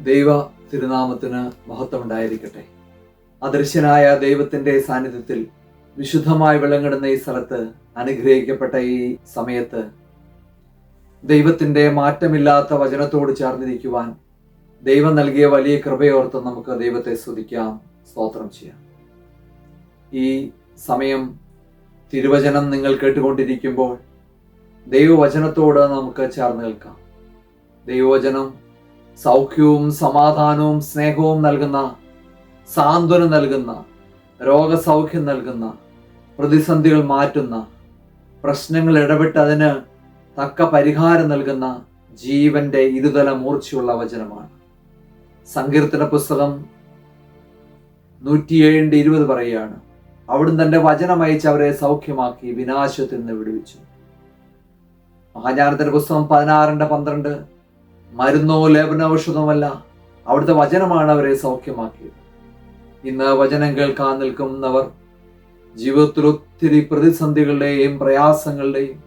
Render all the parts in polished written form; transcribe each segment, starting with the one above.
ദൈവ തിരുനാമത്തിന് മഹത്വം ഉണ്ടായിരിക്കട്ടെ. അദൃശ്യനായ ദൈവത്തിന്റെ സാന്നിധ്യത്തിൽ വിശുദ്ധമായി വിളങ്ങിടുന്ന ഈ സ്ഥലത്ത്, അനുഗ്രഹിക്കപ്പെട്ട ഈ സമയത്ത് ദൈവത്തിന്റെ മാറ്റമില്ലാത്ത വചനത്തോട് ചേർന്നിരിക്കുവാൻ ദൈവം നൽകിയ വലിയ കൃപയോർത്ത് നമുക്ക് ദൈവത്തെ സ്തുതിക്കാം, സ്തോത്രം ചെയ്യാം. ഈ സമയം തിരുവചനം നിങ്ങൾ കേട്ടുകൊണ്ടിരിക്കുമ്പോൾ ദൈവവചനത്തോട് നമുക്ക് ചേർന്ന് നിൽക്കാം. ദൈവവചനം സൗഖ്യവും സമാധാനവും സ്നേഹവും നൽകുന്ന, സാന്ത്വനം നൽകുന്ന, രോഗസൗഖ്യം നൽകുന്ന, പ്രതിസന്ധികൾ മാറ്റുന്ന, പ്രശ്നങ്ങൾ ഇടപെട്ട് അതിന് തക്ക പരിഹാരം നൽകുന്ന ജീവന്റെ ഇരുതല മൂർച്ചയുള്ള വചനമാണ്. സങ്കീർത്തന പുസ്തകം 107:20 പറയുകയാണ്, അവിടുന്ന് തന്റെ വചനം അയച്ച് അവരെ സൗഖ്യമാക്കി വിനാശത്തിൽ നിന്ന് വിടുവിച്ചു. മഹാജ്ഞാനത്തിന്റെ പുസ്തകം 16:12, മരുന്നോ ലേപനൌഷധമല്ല, അവിടുത്തെ വചനമാണ് അവരെ സൗഖ്യമാക്കിയത്. ഇന്ന് വചനം കേൾക്കാൻ നിൽക്കുന്നവർ ജീവിതത്തിൽ ഒത്തിരി പ്രതിസന്ധികളുടെയും പ്രയാസങ്ങളുടെയും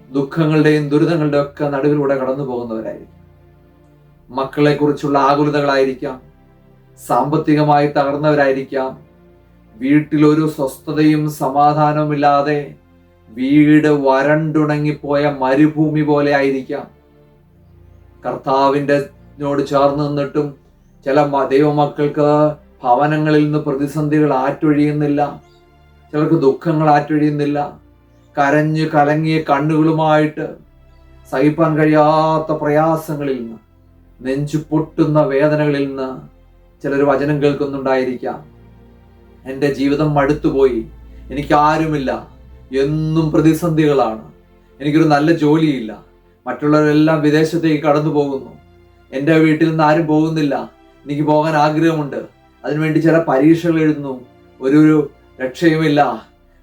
ദുഃഖങ്ങളുടെയും ദുരിതങ്ങളുടെയും ഒക്കെ നടുവിലൂടെ കടന്നു പോകുന്നവരായിരിക്കും. മക്കളെ കുറിച്ചുള്ള ആകുലതകളായിരിക്കാം, സാമ്പത്തികമായി തകർന്നവരായിരിക്കാം, വീട്ടിലൊരു സ്വസ്ഥതയും സമാധാനവും ഇല്ലാതെ വീട് വരണ്ടുണങ്ങിപ്പോയ മരുഭൂമി പോലെ ആയിരിക്കാം. കർത്താവിൻ്റെ നോട് ചേർന്ന് നിന്നിട്ടും ചില ദൈവമക്കൾക്ക് ഭവനങ്ങളിൽ നിന്ന് പ്രതിസന്ധികൾ ആറ്റൊഴിയുന്നില്ല, ചിലർക്ക് ദുഃഖങ്ങൾ ആറ്റൊഴിയുന്നില്ല. കരഞ്ഞ് കലങ്ങിയ കണ്ണുകളുമായിട്ട് സഹിപ്പാൻ കഴിയാത്ത പ്രയാസങ്ങളിൽ നിന്ന്, നെഞ്ചു പൊട്ടുന്ന വേദനകളിൽ നിന്ന് ചിലർ വചനം കേൾക്കുന്നുണ്ടായിരിക്കാം. എൻ്റെ ജീവിതം മടുത്തുപോയി, എനിക്കാരുമില്ല, എന്നും പ്രതിസന്ധികളാണ്, എനിക്കൊരു നല്ല ജോലിയില്ല, മറ്റുള്ളവരെല്ലാം വിദേശത്തേക്ക് കടന്നു പോകുന്നു, എൻ്റെ വീട്ടിൽ നിന്ന് ആരും പോകുന്നില്ല, എനിക്ക് പോകാൻ ആഗ്രഹമുണ്ട്, അതിനുവേണ്ടി ചില പരീക്ഷകൾ എഴുതുന്നു, ഒരു രക്ഷയുമില്ല,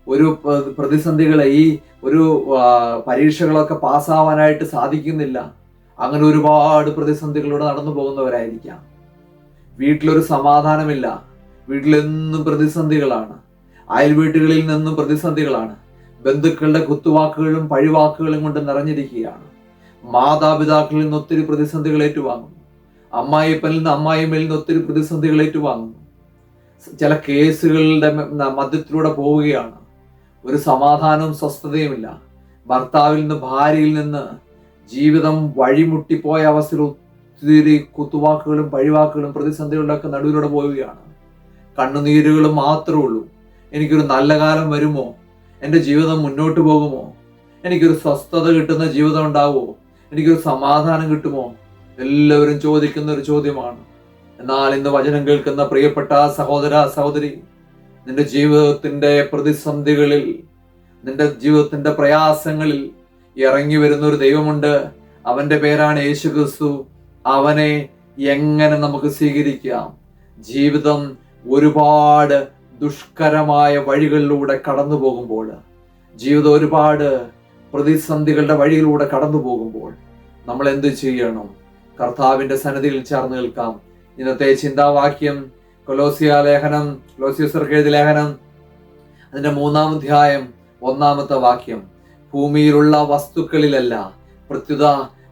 ഒരു പ്രതിസന്ധികളെ ഈ ഒരു പരീക്ഷകളൊക്കെ പാസ്സാവാനായിട്ട് സാധിക്കുന്നില്ല. അങ്ങനെ ഒരുപാട് പ്രതിസന്ധികളിലൂടെ നടന്നു പോകുന്നവരായിരിക്കാം. വീട്ടിലൊരു സമാധാനമില്ല, വീട്ടിലെന്നും പ്രതിസന്ധികളാണ്, അയൽ വീട്ടുകളിൽ നിന്നും പ്രതിസന്ധികളാണ്, ബന്ധുക്കളുടെ കുത്തുവാക്കുകളും പഴിവാക്കുകളും കൊണ്ട് നിറഞ്ഞിരിക്കുകയാണ്. മാതാപിതാക്കളിൽ നിന്ന് ഒത്തിരി പ്രതിസന്ധികൾ ഏറ്റുവാങ്ങുന്നു, അമ്മായിപ്പനിൽ നിന്ന് അമ്മായിമ്മയിൽ നിന്ന് ഒത്തിരി പ്രതിസന്ധികൾ ഏറ്റുവാങ്ങുന്നു. ചില കേസുകളുടെ മധ്യത്തിലൂടെ പോവുകയാണ്, ഒരു സമാധാനവും സ്വസ്ഥതയുമില്ല. ഭർത്താവിൽ നിന്ന് ഭാര്യയിൽ നിന്ന് ജീവിതം വഴിമുട്ടിപ്പോയ അവസ്ഥയിൽ ഒത്തിരി കുത്തുവാക്കുകളും പഴിവാക്കുകളും പ്രതിസന്ധികളുടെ ഒക്കെ നടുവിലൂടെ പോവുകയാണ്. കണ്ണുനീരുകൾ മാത്രമേ ഉള്ളൂ. എനിക്കൊരു നല്ല കാലം വരുമോ? എൻ്റെ ജീവിതം മുന്നോട്ട് പോകുമോ? എനിക്കൊരു സ്വസ്ഥത കിട്ടുന്ന ജീവിതം ഉണ്ടാവുമോ? എനിക്കൊരു സമാധാനം കിട്ടുമോ? എല്ലാവരും ചോദിക്കുന്ന ഒരു ചോദ്യമാണ്. എന്നാൽ ഇന്ന് വചനം കേൾക്കുന്ന പ്രിയപ്പെട്ട സഹോദര സഹോദരി, നിന്റെ ജീവിതത്തിന്റെ പ്രതിസന്ധികളിൽ, നിന്റെ ജീവിതത്തിന്റെ പ്രയാസങ്ങളിൽ ഇറങ്ങി വരുന്ന ഒരു ദൈവമുണ്ട്. അവന്റെ പേരാണ് യേശു ക്രിസ്തു. അവനെ എങ്ങനെ നമുക്ക് സ്വീകരിക്കാം? ജീവിതം ഒരുപാട് ദുഷ്കരമായ വഴികളിലൂടെ കടന്നു പോകുമ്പോൾ, ജീവിതം ഒരുപാട് പ്രതിസന്ധികളുടെ വഴിയിലൂടെ കടന്നു പോകുമ്പോൾ നമ്മൾ എന്ത് ചെയ്യണം? കർത്താവിന്റെ സന്നിധിയിൽ ചേർന്ന് നിൽക്കാം. ഇന്നത്തെ ചിന്താവാക്യം കൊലോസ്യർക്ക് എഴുതിയ ലേഖനം അതിന്റെ 3-ാം അധ്യായം 1-ാമത്തെ വാക്യം, ഭൂമിയിലുള്ള വസ്തുക്കളിലല്ല പ്രത്യുത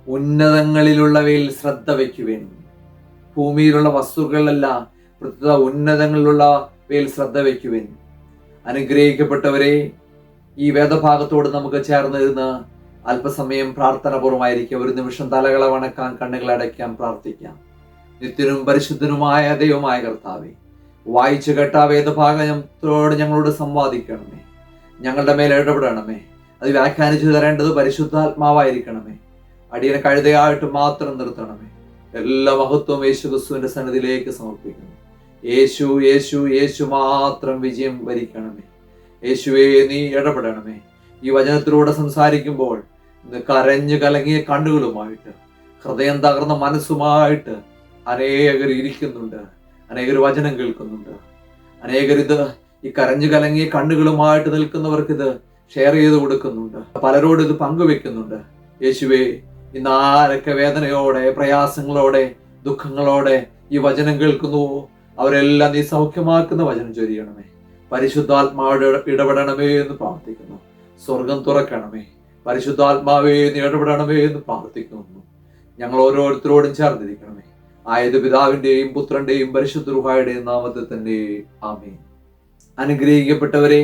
ഉന്നതങ്ങളിലുള്ളവയിൽ ശ്രദ്ധ വയ്ക്കുവേൻ. ഭൂമിയിലുള്ള വസ്തുക്കളിലല്ല പ്രത്യുത ഉന്നതങ്ങളിലുള്ളവയിൽ ശ്രദ്ധ വയ്ക്കുവേൻ. അനുഗ്രഹിക്കപ്പെട്ടവരെ, ഈ വേദഭാഗത്തോട് നമുക്ക് ചേർന്നിരുന്ന് അല്പസമയം പ്രാർത്ഥനാപൂർവമായിരിക്കും. ഒരു നിമിഷം തലകളെ വണക്കാൻ, കണ്ണുകളടയ്ക്കാൻ, പ്രാർത്ഥിക്കാം. നിത്യനും പരിശുദ്ധനുമായ ദൈവമായ കർത്താവേ, വായിച്ചു കേട്ട വേദഭാഗത്തോട് ഞങ്ങളോട് സംവാദിക്കണമേ, ഞങ്ങളുടെ മേൽ ഇടപെടണമേ. അത് വ്യാഖ്യാനിച്ചു തരേണ്ടത് പരിശുദ്ധാത്മാവായിരിക്കണമേ. അടിയനെ കഴുതയായിട്ട് മാത്രം നിർത്തണമേ. എല്ലാ മഹത്വവും യേശു ക്രിസ്തുവിന്റെ സന്നിധിയിലേക്ക് സമർപ്പിക്കുന്നു. യേശു യേശു യേശു മാത്രം വിജയം വരിക്കണമേ. യേശുവേ, നീ ഇടപെടണമേ. ഈ വചനത്തിലൂടെ സംസാരിക്കുമ്പോൾ കരഞ്ഞു കലങ്ങിയ കണ്ണുകളുമായിട്ട്, ഹൃദയം തകർന്ന മനസ്സുമായിട്ട് അനേകർ ഇരിക്കുന്നുണ്ട്, അനേകർ വചനം കേൾക്കുന്നുണ്ട്. അനേകർ ഇത് ഈ കരഞ്ഞു കലങ്ങിയ കണ്ണുകളുമായിട്ട് നിൽക്കുന്നവർക്ക് ഇത് ഷെയർ ചെയ്ത് കൊടുക്കുന്നുണ്ട്, പലരോട് ഇത് പങ്കുവെക്കുന്നുണ്ട്. യേശുവേ, ഇന്ന് ആരൊക്കെ വേദനയോടെ, പ്രയാസങ്ങളോടെ, ദുഃഖങ്ങളോടെ ഈ വചനം കേൾക്കുന്നുവോ അവരെല്ലാം നീ സൗഖ്യമാക്കുന്ന വചനം ചൊരിയണമേ. പരിശുദ്ധാത്മാവ് ഇടപെടണമേ എന്ന് പ്രാർത്ഥിക്കുന്നു. സ്വർഗം തുറക്കണമേ. പരിശുദ്ധാത്മാവേ, നീ ഇടപെടണമേ എന്ന് പ്രാർത്ഥിക്കുന്നു. ഞങ്ങൾ ഓരോരുത്തരോടും ചേർന്നിരിക്കണമേ. ആയത് പിതാവിന്റെയും പുത്രന്റെയും പരിശുദ്ധ റൂഹായുടെയും നാമത്തിൽ തന്നെ ആമേൻ. അനുഗ്രഹിക്കപ്പെട്ടവരെ,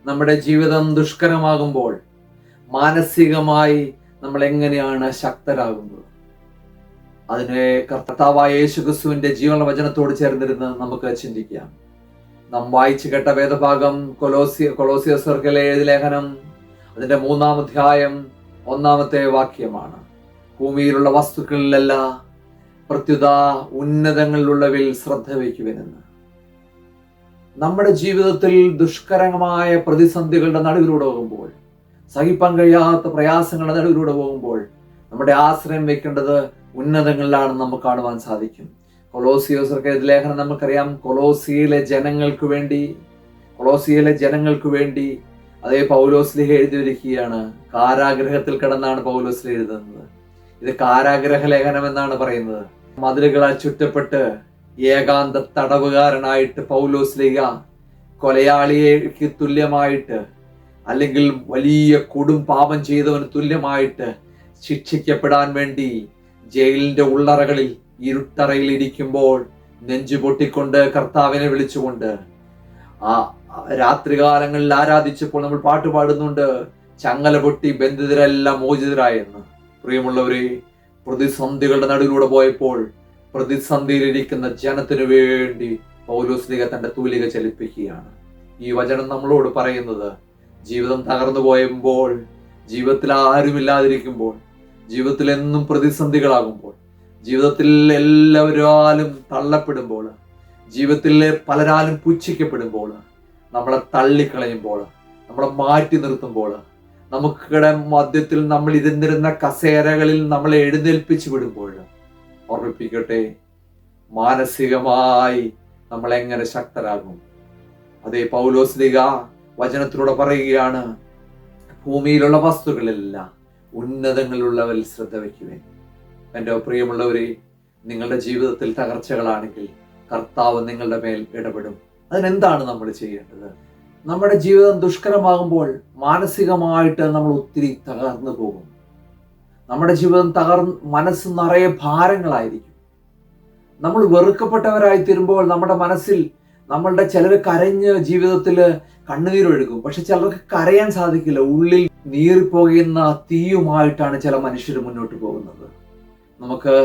നമ്മുടെ ജീവിതം ദുഷ്കരമാകുമ്പോൾ മാനസികമായി നമ്മൾ എങ്ങനെയാണ് ശക്തരാകുന്നത്? അതിനെ കർത്താവായ യേശുക്രിസ്തുവിന്റെ ജീവനുള്ള വചനത്തോട് ചേർന്നിരുന്ന് നമുക്ക് ചിന്തിക്കാം. നാം വായിച്ചു കേട്ട വേദഭാഗം കൊലോസിയർക്കെഴുതിയ എഴുതിയ ലേഖനം അതിന്റെ 3-ാം അധ്യായം 1-ാമത്തെ വാക്യമാണ്. ഭൂമിയിലുള്ള വസ്തുക്കളിലല്ല, പ്രത്യുത ഉന്നതങ്ങളിലുള്ളവയിൽ ശ്രദ്ധ വയ്ക്കുവനെന്ന്. നമ്മുടെ ജീവിതത്തിൽ ദുഷ്കരമായ പ്രതിസന്ധികളുടെ നടുവിലൂടെ പോകുമ്പോൾ, സഹിപ്പാൻ കഴിയാത്ത പ്രയാസങ്ങളുടെ നടുവിലൂടെ പോകുമ്പോൾ നമ്മുടെ ആശ്രയം വെക്കേണ്ടത് ഉന്നതങ്ങളിലാണെന്ന് നമുക്ക് കാണുവാൻ സാധിക്കും. കൊലോസിയർക്കെഴുതിയ ലേഖനം നമുക്കറിയാം. കൊലോസിയിലെ ജനങ്ങൾക്ക് വേണ്ടി അതേ പൗലോസ്ലീഹ എഴുതിയിരിക്കുകയാണ്. കാരാഗ്രഹത്തിൽ കിടന്നാണ് പൗലോസ്ലീഹ എഴുതുന്നത്. ഇത് കാരാഗ്രഹ ലേഖനം എന്നാണ് പറയുന്നത്. മതിലുകളാൽ ചുറ്റപ്പെട്ട് ഏകാന്ത തടവുകാരനായിട്ട് പൗലോസ്ലീഹ കൊലയാളിക്ക് തുല്യമായിട്ട്, അല്ലെങ്കിൽ വലിയ കൊടും പാപം ചെയ്തവന് തുല്യമായിട്ട് ശിക്ഷിക്കപ്പെടാൻ വേണ്ടി ജയിലിന്റെ ഉള്ളറകളിൽ ഇരുട്ടറയിൽ ഇരിക്കുമ്പോൾ നെഞ്ചു പൊട്ടിക്കൊണ്ട് കർത്താവിനെ വിളിച്ചുകൊണ്ട് ആ രാത്രികാലങ്ങളിൽ ആരാധിച്ചപ്പോൾ നമ്മൾ പാട്ട് പാടുന്നുണ്ട്, ചങ്ങല പൊട്ടി ബന്ധിതരെല്ലാം മോചിതരായെന്ന്. പ്രിയമുള്ളവരെ, പ്രതിസന്ധികളുടെ നടുവിലൂടെ പോയപ്പോൾ പ്രതിസന്ധിയിലിരിക്കുന്ന ജനത്തിനു വേണ്ടി പൗലോസ്ലീഹ തന്റെ തൂലിക ചലിപ്പിക്കുകയാണ്. ഈ വചനം നമ്മളോട് പറയുന്നത്, ജീവിതം തകർന്നു പോയപ്പോൾ, ജീവിതത്തിൽ ആരുമില്ലാതിരിക്കുമ്പോൾ, ജീവിതത്തിൽ എന്നും പ്രതിസന്ധികളാകുമ്പോൾ, ജീവിതത്തിൽ എല്ലാവരാലും തള്ളപ്പെടുമ്പോൾ, ജീവിതത്തിൽ പലരാലും പുച്ഛിക്കപ്പെടുമ്പോൾ, നമ്മളെ തള്ളിക്കളയുമ്പോൾ, നമ്മളെ മാറ്റി നിർത്തുമ്പോൾ, നമുക്കിടെ മധ്യത്തിൽ നമ്മൾ ഇരുന്നിരുന്ന കസേരകളിൽ നമ്മളെ എഴുന്നേൽപ്പിച്ചു വിടുമ്പോൾ, ഓർമ്മിപ്പിക്കട്ടെ, മാനസികമായി നമ്മൾ എങ്ങനെ ശക്തരാകും? അതേ പൗലോസ്ലീഹ വചനത്തിലൂടെ പറയുകയാണ്, ഭൂമിയിലുള്ള വസ്തുക്കളിലല്ല, ഉന്നതങ്ങളിലുള്ളവരിൽ ശ്രദ്ധ വയ്ക്കുവേൻ. എൻ്റെ പ്രിയമുള്ളവരെ, നിങ്ങളുടെ ജീവിതത്തിൽ തകർച്ചകളാണെങ്കിൽ കർത്താവ് നിങ്ങളുടെ മേൽ ഇടപെടും. അതിനെന്താണ് നമ്മൾ ചെയ്യേണ്ടത്? നമ്മുടെ ജീവിതം ദുഷ്കരമാകുമ്പോൾ മാനസികമായിട്ട് നമ്മൾ ഒത്തിരി തകർന്നു പോകും. നമ്മുടെ ജീവിതം മനസ്സ് നിറയെ ഭാരങ്ങളായിരിക്കും. നമ്മൾ വെറുക്കപ്പെട്ടവരായി തീരുമ്പോൾ നമ്മുടെ മനസ്സിൽ ചിലർ കരഞ്ഞ് ജീവിതത്തിൽ കണ്ണുനീരൊഴുകും. പക്ഷെ ചിലർക്ക് കരയാൻ സാധിക്കില്ല. ഉള്ളിൽ നീറിപ്പോകുന്ന തീയുമായിട്ടാണ് ചില മനുഷ്യർ മുന്നോട്ട് പോകുന്നത്. നമുക്ക്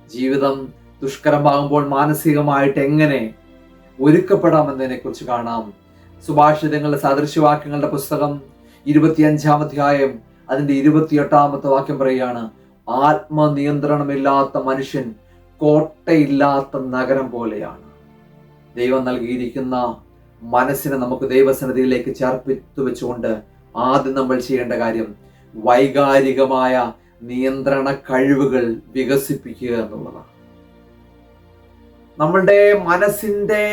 ജീവിതം ദുഷ്കരമാകുമ്പോൾ മാനസികമായിട്ട് എങ്ങനെ ഒരുക്കപ്പെടാമെന്നതിനെ കുറിച്ച് കാണാം. സുഭാഷിതങ്ങളുടെ സദൃശവാക്യങ്ങളുടെ പുസ്തകം 25-ാം അധ്യായം അതിന്റെ 28-ാമത്തെ വാക്യം പറയുകയാണ്, ആത്മനിയന്ത്രണമില്ലാത്ത മനുഷ്യൻ കോട്ടയില്ലാത്ത നഗരം പോലെയാണ്. ദൈവം നൽകിയിരിക്കുന്ന മനസ്സിനെ നമുക്ക് ദൈവസന്നിധിയിലേക്ക് ചേർപ്പിത്തു വെച്ചുകൊണ്ട് ആദ്യം നമ്മൾ ചെയ്യേണ്ട കാര്യം വൈകാരികമായ നിയന്ത്രണ കഴിവുകൾ വികസിപ്പിക്കുക എന്നുള്ളതാണ്. നമ്മളുടെ മനസ്സിന്റെ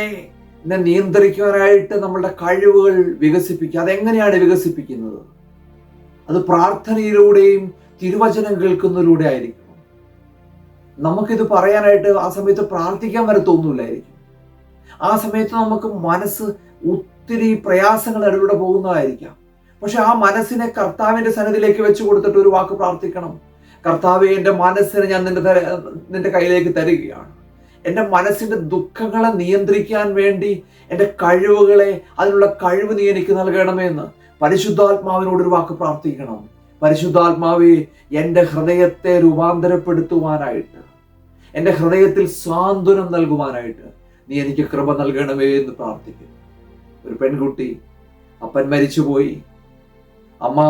നിയന്ത്രിക്കാനായിട്ട് നമ്മളുടെ കഴിവുകൾ വികസിപ്പിക്കുക. അതെങ്ങനെയാണ് വികസിപ്പിക്കുന്നത്? അത് പ്രാർത്ഥനയിലൂടെയും തിരുവചനം കേൾക്കുന്നതിലൂടെ ആയിരിക്കും. നമുക്കിത് പറയാനായിട്ട് ആ സമയത്ത് പ്രാർത്ഥിക്കാൻ വരെ തോന്നൂലായിരിക്കും. ആ സമയത്ത് നമുക്ക് മനസ്സ് ഒത്തിരി പ്രയാസങ്ങൾ അതിലൂടെ പോകുന്നതായിരിക്കാം. പക്ഷെ ആ മനസ്സിനെ കർത്താവിന്റെ സന്നിധിയിലേക്ക് വെച്ച് കൊടുത്തിട്ട് ഒരു വാക്ക് പ്രാർത്ഥിക്കണം. കർത്താവേ, എൻ്റെ മനസ്സിനെ ഞാൻ നിന്റെ കയ്യിലേക്ക് തരികയാണ്. എൻ്റെ മനസ്സിന്റെ ദുഃഖങ്ങളെ നിയന്ത്രിക്കാൻ വേണ്ടി എൻ്റെ കഴിവുകളെ, അതിനുള്ള കഴിവ് നീ എനിക്ക് നൽകണമേ എന്ന് പരിശുദ്ധാത്മാവിനോട് ഒരു വാക്ക് പ്രാർത്ഥിക്കണം. പരിശുദ്ധാത്മാവേ, എൻ്റെ ഹൃദയത്തെ രൂപാന്തരപ്പെടുത്തുവാനായിട്ട്, എൻ്റെ ഹൃദയത്തിൽ സാന്ത്വനം നൽകുവാനായിട്ട് നീ എനിക്ക് കൃപ നൽകണമേ എന്ന് പ്രാർത്ഥിക്കും. ഒരു പെൺകുട്ടി, അപ്പൻ മരിച്ചുപോയി, അമ്മ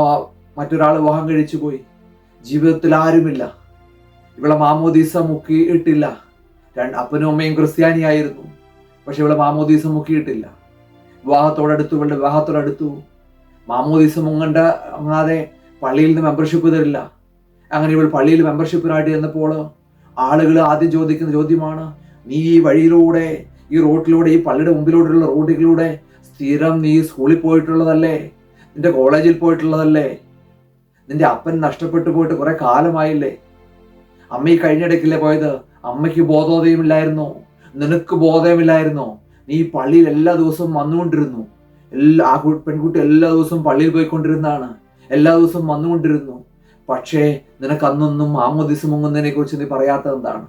മറ്റൊരാൾ വിവാഹം കഴിച്ചു പോയി, ജീവിതത്തിൽ ആരുമില്ല, ഇവളെ മാമോദീസ മുക്കിയിട്ടില്ല. അപ്പനും അമ്മയും ക്രിസ്ത്യാനിയായിരുന്നു, പക്ഷെ ഇവളെ മാമോദീസ മുക്കിയിട്ടില്ല. ഇവളുടെ വിവാഹത്തോടടുത്തു. മാമോദീസ മുങ്ങാതെ പള്ളിയിൽ നിന്ന് മെമ്പർഷിപ്പ് തരില്ല. അങ്ങനെ ഇവൾ പള്ളിയിൽ മെമ്പർഷിപ്പിനായിട്ട് ചെന്നപ്പോൾ ആളുകൾ ആദ്യം ചോദിക്കുന്ന ചോദ്യമാണ്, നീ ഈ വഴിയിലൂടെ, ഈ റോഡിലൂടെ, ഈ പള്ളിയുടെ മുമ്പിലൂടെയുള്ള റോഡിലൂടെ സ്ഥിരം നീ സ്കൂളിൽ പോയിട്ടുള്ളതല്ലേ? നിന്റെ കോളേജിൽ പോയിട്ടുള്ളതല്ലേ? നിന്റെ അപ്പൻ നഷ്ടപ്പെട്ടു പോയിട്ട് കുറെ കാലമായില്ലേ? അമ്മ ഈ കഴിഞ്ഞിടയ്ക്കില്ലേ പോയത്? അമ്മയ്ക്ക് ബോധോദയമില്ലായിരുന്നോ? നിനക്ക് ബോധമില്ലായിരുന്നോ? നീ പള്ളിയിൽ എല്ലാ ദിവസവും വന്നുകൊണ്ടിരുന്നു. ആ പെൺകുട്ടി എല്ലാ ദിവസവും പള്ളിയിൽ പോയിക്കൊണ്ടിരുന്നതാണ്, എല്ലാ ദിവസവും വന്നുകൊണ്ടിരുന്നു. പക്ഷേ നിനക്ക് അന്നൊന്നും മാമോദീസ മുങ്ങുന്നതിനെ കുറിച്ച് നീ പറയാത്തത് എന്താണ്?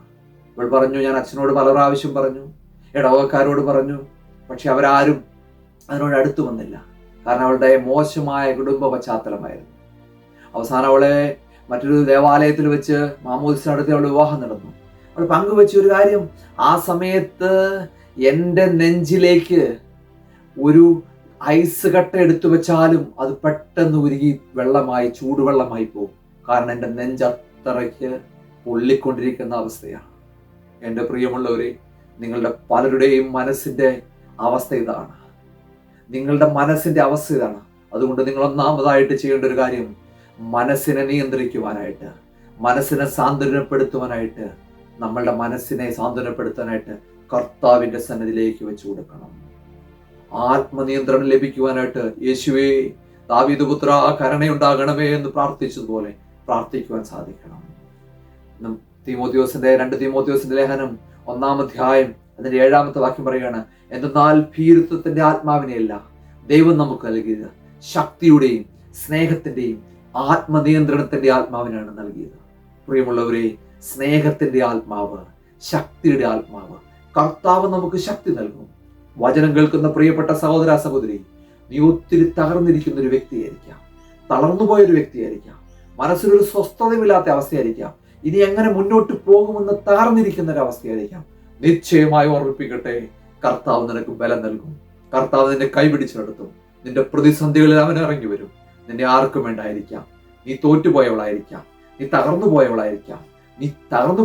ഇവൾ പറഞ്ഞു, ഞാൻ അച്ഛനോട് പല പ്രാവശ്യം പറഞ്ഞു, ഇടവകക്കാരോട് പറഞ്ഞു, പക്ഷെ അവരാരും അതിനോട് അടുത്തു വന്നില്ല. കാരണം അവളുടെ മോശമായ കുടുംബ പശ്ചാത്തലമായിരുന്നു. അവസാനം അവളെ മറ്റൊരു ദേവാലയത്തിൽ വെച്ച് മാമോദിസ നടത്തി അവളുടെ വിവാഹം നടന്നു. അവൾ പങ്കുവെച്ച ഒരു കാര്യം, ആ സമയത്ത് എൻ്റെ നെഞ്ചിലേക്ക് ഒരു ഐസ് കട്ട എടുത്തു വെച്ചാലും അത് പെട്ടെന്ന് ഉരുകി വെള്ളമായി, ചൂടുവെള്ളമായി പോകും. കാരണം എൻ്റെ നെഞ്ചത്രയ്ക്ക് പൊള്ളിക്കൊണ്ടിരിക്കുന്ന അവസ്ഥയാണ്. എൻ്റെ പ്രിയമുള്ളവരെ, നിങ്ങളുടെ പലരുടെയും മനസ്സിൻ്റെ അവസ്ഥ ഇതാണ്. നിങ്ങളുടെ മനസ്സിൻ്റെ അവസ്ഥ ഇതാണ്. അതുകൊണ്ട് നിങ്ങൾ ഒന്നാമതായിട്ട് ചെയ്യേണ്ട ഒരു കാര്യം, മനസ്സിനെ നിയന്ത്രിക്കുവാനായിട്ട്, മനസ്സിനെ സാന്ത്വനപ്പെടുത്തുവാനായിട്ട്, നമ്മളുടെ മനസ്സിനെ സാന്ത്വനപ്പെടുത്താനായിട്ട് കർത്താവിൻ്റെ സന്നിധിയിലേക്ക് വെച്ചു കൊടുക്കണം. ആത്മനിയന്ത്രണം ലഭിക്കുവാനായിട്ട് യേശുവേ, ദാവീദ് പുത്ര കരുണയുണ്ടാകണമേ എന്ന് പ്രാർത്ഥിച്ചതുപോലെ പ്രാർത്ഥിക്കുവാൻ സാധിക്കണം. 2 തീമോഥെയോസിന്റെ ലേഖനം 1-ാം അധ്യായം അതിന്റെ 7-ാമത്തെ വാക്യം പറയുകയാണ്, എന്തെന്നാൽ ഭീരുത്വത്തിന്റെ ആത്മാവിനെയല്ല ദൈവം നമുക്ക് നൽകിയത്, ശക്തിയുടെയും സ്നേഹത്തിന്റെയും ആത്മനിയന്ത്രണത്തിന്റെ ആത്മാവിനാണ് നൽകിയത്. പ്രിയമുള്ളവരെ, സ്നേഹത്തിന്റെ ആത്മാവ്, ശക്തിയുടെ ആത്മാവ്, കർത്താവ് നമുക്ക് ശക്തി നൽകും. വചനം കേൾക്കുന്ന പ്രിയപ്പെട്ട സഹോദര സഹോദരി, നീ ഒത്തിരി തകർന്നിരിക്കുന്ന ഒരു വ്യക്തിയായിരിക്കാം, തളർന്നുപോയൊരു വ്യക്തിയായിരിക്കാം, മനസ്സിലൊരു സ്വസ്ഥതയില്ലാത്ത അവസ്ഥയായിരിക്കാം, ഇനി എങ്ങനെ മുന്നോട്ട് പോകുമെന്ന് തകർന്നിരിക്കുന്ന ഒരു അവസ്ഥയായിരിക്കാം. നിശ്ചയമായി ഓർമ്മിപ്പിക്കട്ടെ, കർത്താവ് നിനക്ക് ബലം നൽകും. കർത്താവ് നിന്നെ കൈപിടിച്ചു നടത്തും. നിന്റെ പ്രതിസന്ധികളിൽ അവൻ ഇറങ്ങി വരും. നിന്നെ ആർക്കും വേണ്ടായിരിക്കാം. നീ തോറ്റുപോയവളായിരിക്കാം, നീ തകർന്നു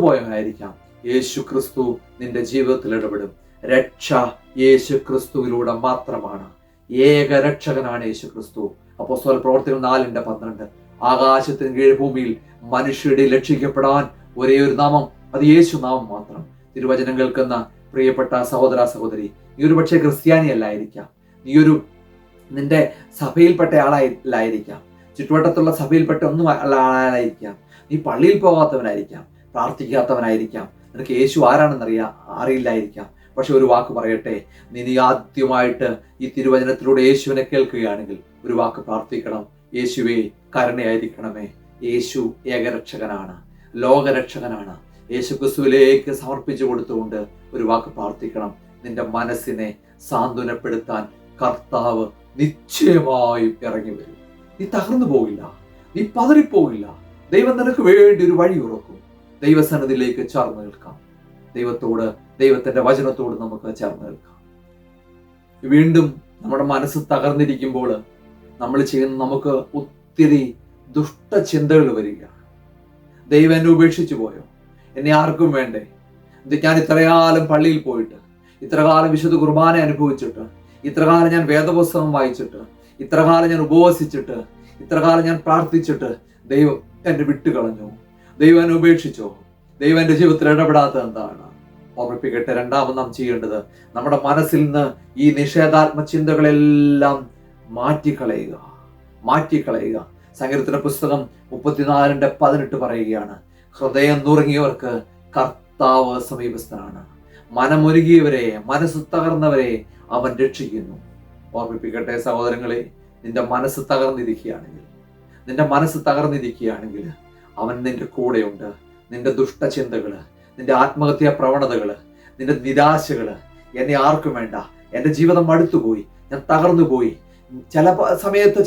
പോയവനായിരിക്കാം. യേശു ക്രിസ്തു നിന്റെ ജീവിതത്തിൽ ഇടപെടും. രക്ഷ യേശു ക്രിസ്തുവിലൂടെ മാത്രമാണ്. ഏക രക്ഷകനാണ് യേശു ക്രിസ്തു. അപ്പോസ്തല പ്രവർത്തികൾ 4:12. ആകാശത്തിന് കീഴ് ഭൂമിയിൽ മനുഷ്യരുടെ രക്ഷിക്കപ്പെടാൻ ഒരേ ഒരു നാമം, അത് യേശു നാമം മാത്രം. തിരുവചനം കേൾക്കുന്ന പ്രിയപ്പെട്ട സഹോദര സഹോദരി, നീ ഒരു പക്ഷേ ക്രിസ്ത്യാനി അല്ലായിരിക്കാം, നിന്റെ സഭയിൽപ്പെട്ട ആളായിരിക്കാം, ചുറ്റുവട്ടത്തുള്ള സഭയിൽപ്പെട്ട ഒന്നും ആളായിരിക്കാം, നീ പള്ളിയിൽ പോകാത്തവനായിരിക്കാം, പ്രാർത്ഥിക്കാത്തവനായിരിക്കാം, നിനക്ക് യേശു ആരാണെന്ന് അറിയില്ലായിരിക്കാം. പക്ഷെ ഒരു വാക്ക് പറയട്ടെ, നീ ആദ്യമായിട്ട് ഈ തിരുവചനത്തിലൂടെ യേശുവിനെ കേൾക്കുകയാണെങ്കിൽ ഒരു വാക്ക് പ്രാർത്ഥിക്കണം, യേശുവേ കരുണയായിരിക്കണമേ. യേശു ഏകരക്ഷകനാണ്, ലോകരക്ഷകനാണ്. യേശു ക്രിസ്തുവിലേക്ക് സമർപ്പിച്ചു കൊടുത്തുകൊണ്ട് ഒരു വാക്ക് പ്രാർത്ഥിക്കണം. നിന്റെ മനസ്സിനെ സാന്ത്വനപ്പെടുത്താൻ കർത്താവ് നിശ്ചയമായും ഇറങ്ങി വരും. നീ തകർന്നു പോകില്ല, നീ പതറിപ്പോകില്ല. ദൈവം നിനക്ക് വേണ്ടി ഒരു വഴി ഉറക്കും. ദൈവസന്നിധിയിലേക്ക് ചേർന്ന് നിൽക്കാം. ദൈവത്തിന്റെ വചനത്തോട് നമുക്ക് ചേർന്ന് നിൽക്കാം. വീണ്ടും നമ്മുടെ മനസ്സ് തകർന്നിരിക്കുമ്പോൾ നമ്മൾ ചെയ്യുന്ന നമുക്ക് ഒത്തിരി ദുഷ്ടചിന്തകൾ വരികയാണ്. ദൈവം എന്നെ ഉപേക്ഷിച്ചു പോയോ? എന്നെ ആർക്കും വേണ്ടേ? ഞാൻ ഇത്രകാലം പള്ളിയിൽ പോയിട്ട്, ഇത്രകാലം വിശുദ്ധ കുർബാന അനുഭവിച്ചിട്ട്, ഇത്രകാലം ഞാൻ വേദപുസ്തകം വായിച്ചിട്ട്, ഇത്രകാലം ഞാൻ ഉപവസിച്ചിട്ട്, ഇത്രകാലം ഞാൻ പ്രാർത്ഥിച്ചിട്ട്, ദൈവം എന്നെ വിട്ടുകളഞ്ഞു, ദൈവം എന്നെ ഉപേക്ഷിച്ചോ? ദൈവം എൻ്റെ ജീവിതത്തിൽ ഇടപെടാത്തത് എന്താണ്? ഓർമ്മിപ്പിക്കട്ടെ, രണ്ടാമത് നാം ചെയ്യേണ്ടത് നമ്മുടെ മനസ്സിൽ നിന്ന് ഈ നിഷേധാത്മ ചിന്തകളെല്ലാം മാറ്റിക്കളയുക. സങ്കീർത്തന പുസ്തകം 34:18 പറയുകയാണ്, ഹൃദയം നുറുങ്ങിയവർക്ക് കർത്താവ് സമീപസ്ഥനാണ്, മനമൊരുകിയവരെ, മനസ്സ് തകർന്നവരെ അവൻ രക്ഷിക്കുന്നു. ഓർമ്മിപ്പിക്കട്ടെ സഹോദരങ്ങളെ, നിന്റെ മനസ്സ് തകർന്നിരിക്കുകയാണെങ്കിൽ അവൻ നിന്റെ കൂടെയുണ്ട്. നിന്റെ ദുഷ്ടചിന്തകള്, നിന്റെ ആത്മഹത്യാ പ്രവണതകള്, നിന്റെ നിരാശകള്, എന്നെ ആർക്കും വേണ്ട, എൻ്റെ ജീവിതം മടുത്തുപോയി, ഞാൻ തകർന്നുപോയി. ആ സമയത്ത്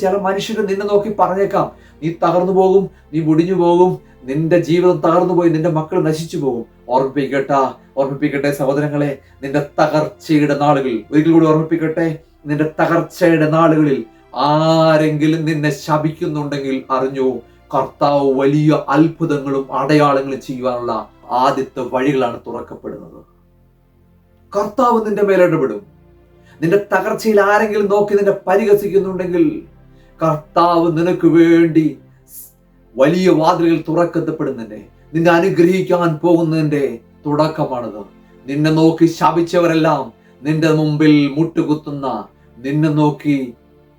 ചില മനുഷ്യർ നിന്നെ നോക്കി പറഞ്ഞേക്കാം, നീ തകർന്നു പോകും, നീ മുടിഞ്ഞു പോകും, നിന്റെ ജീവിതം തകർന്നു പോയി, നിന്റെ മക്കൾ നശിച്ചു പോകും. ഓർമ്മിപ്പിക്കട്ടെ സഹോദരങ്ങളെ, നിന്റെ തകർച്ചയുടെ നാളുകളിൽ, ഒരിക്കൽ കൂടി ഓർമ്മിപ്പിക്കട്ടെ, നിന്റെ തകർച്ചയുടെ നാളുകളിൽ ആരെങ്കിലും നിന്നെ ശപിക്കുന്നുണ്ടെങ്കിൽ അറിഞ്ഞോ, കർത്താവ് വലിയ അത്ഭുതങ്ങളും അടയാളങ്ങളും ചെയ്യുവാനുള്ള ആദ്യത്തെ വഴികളാണ് തുറക്കപ്പെടുന്നത്. കർത്താവ് നിന്റെ മേലിടപെടും. നിന്റെ തകർച്ചയിൽ ആരെങ്കിലും നോക്കി നിന്നെ പരിഹസിക്കുന്നുണ്ടെങ്കിൽ കർത്താവ് നിനക്ക് വേണ്ടി വലിയ വാതിലുകൾ തുറക്കപ്പെടുന്നതിന്റെ, നിന്നെ അനുഗ്രഹിക്കാൻ പോകുന്നതിന്റെ തുടക്കമാണത്. നിന്നെ നോക്കി ശപിച്ചവരെല്ലാം നിന്റെ മുമ്പിൽ മുട്ടുകുത്തുന്ന, നിന്നെ നോക്കി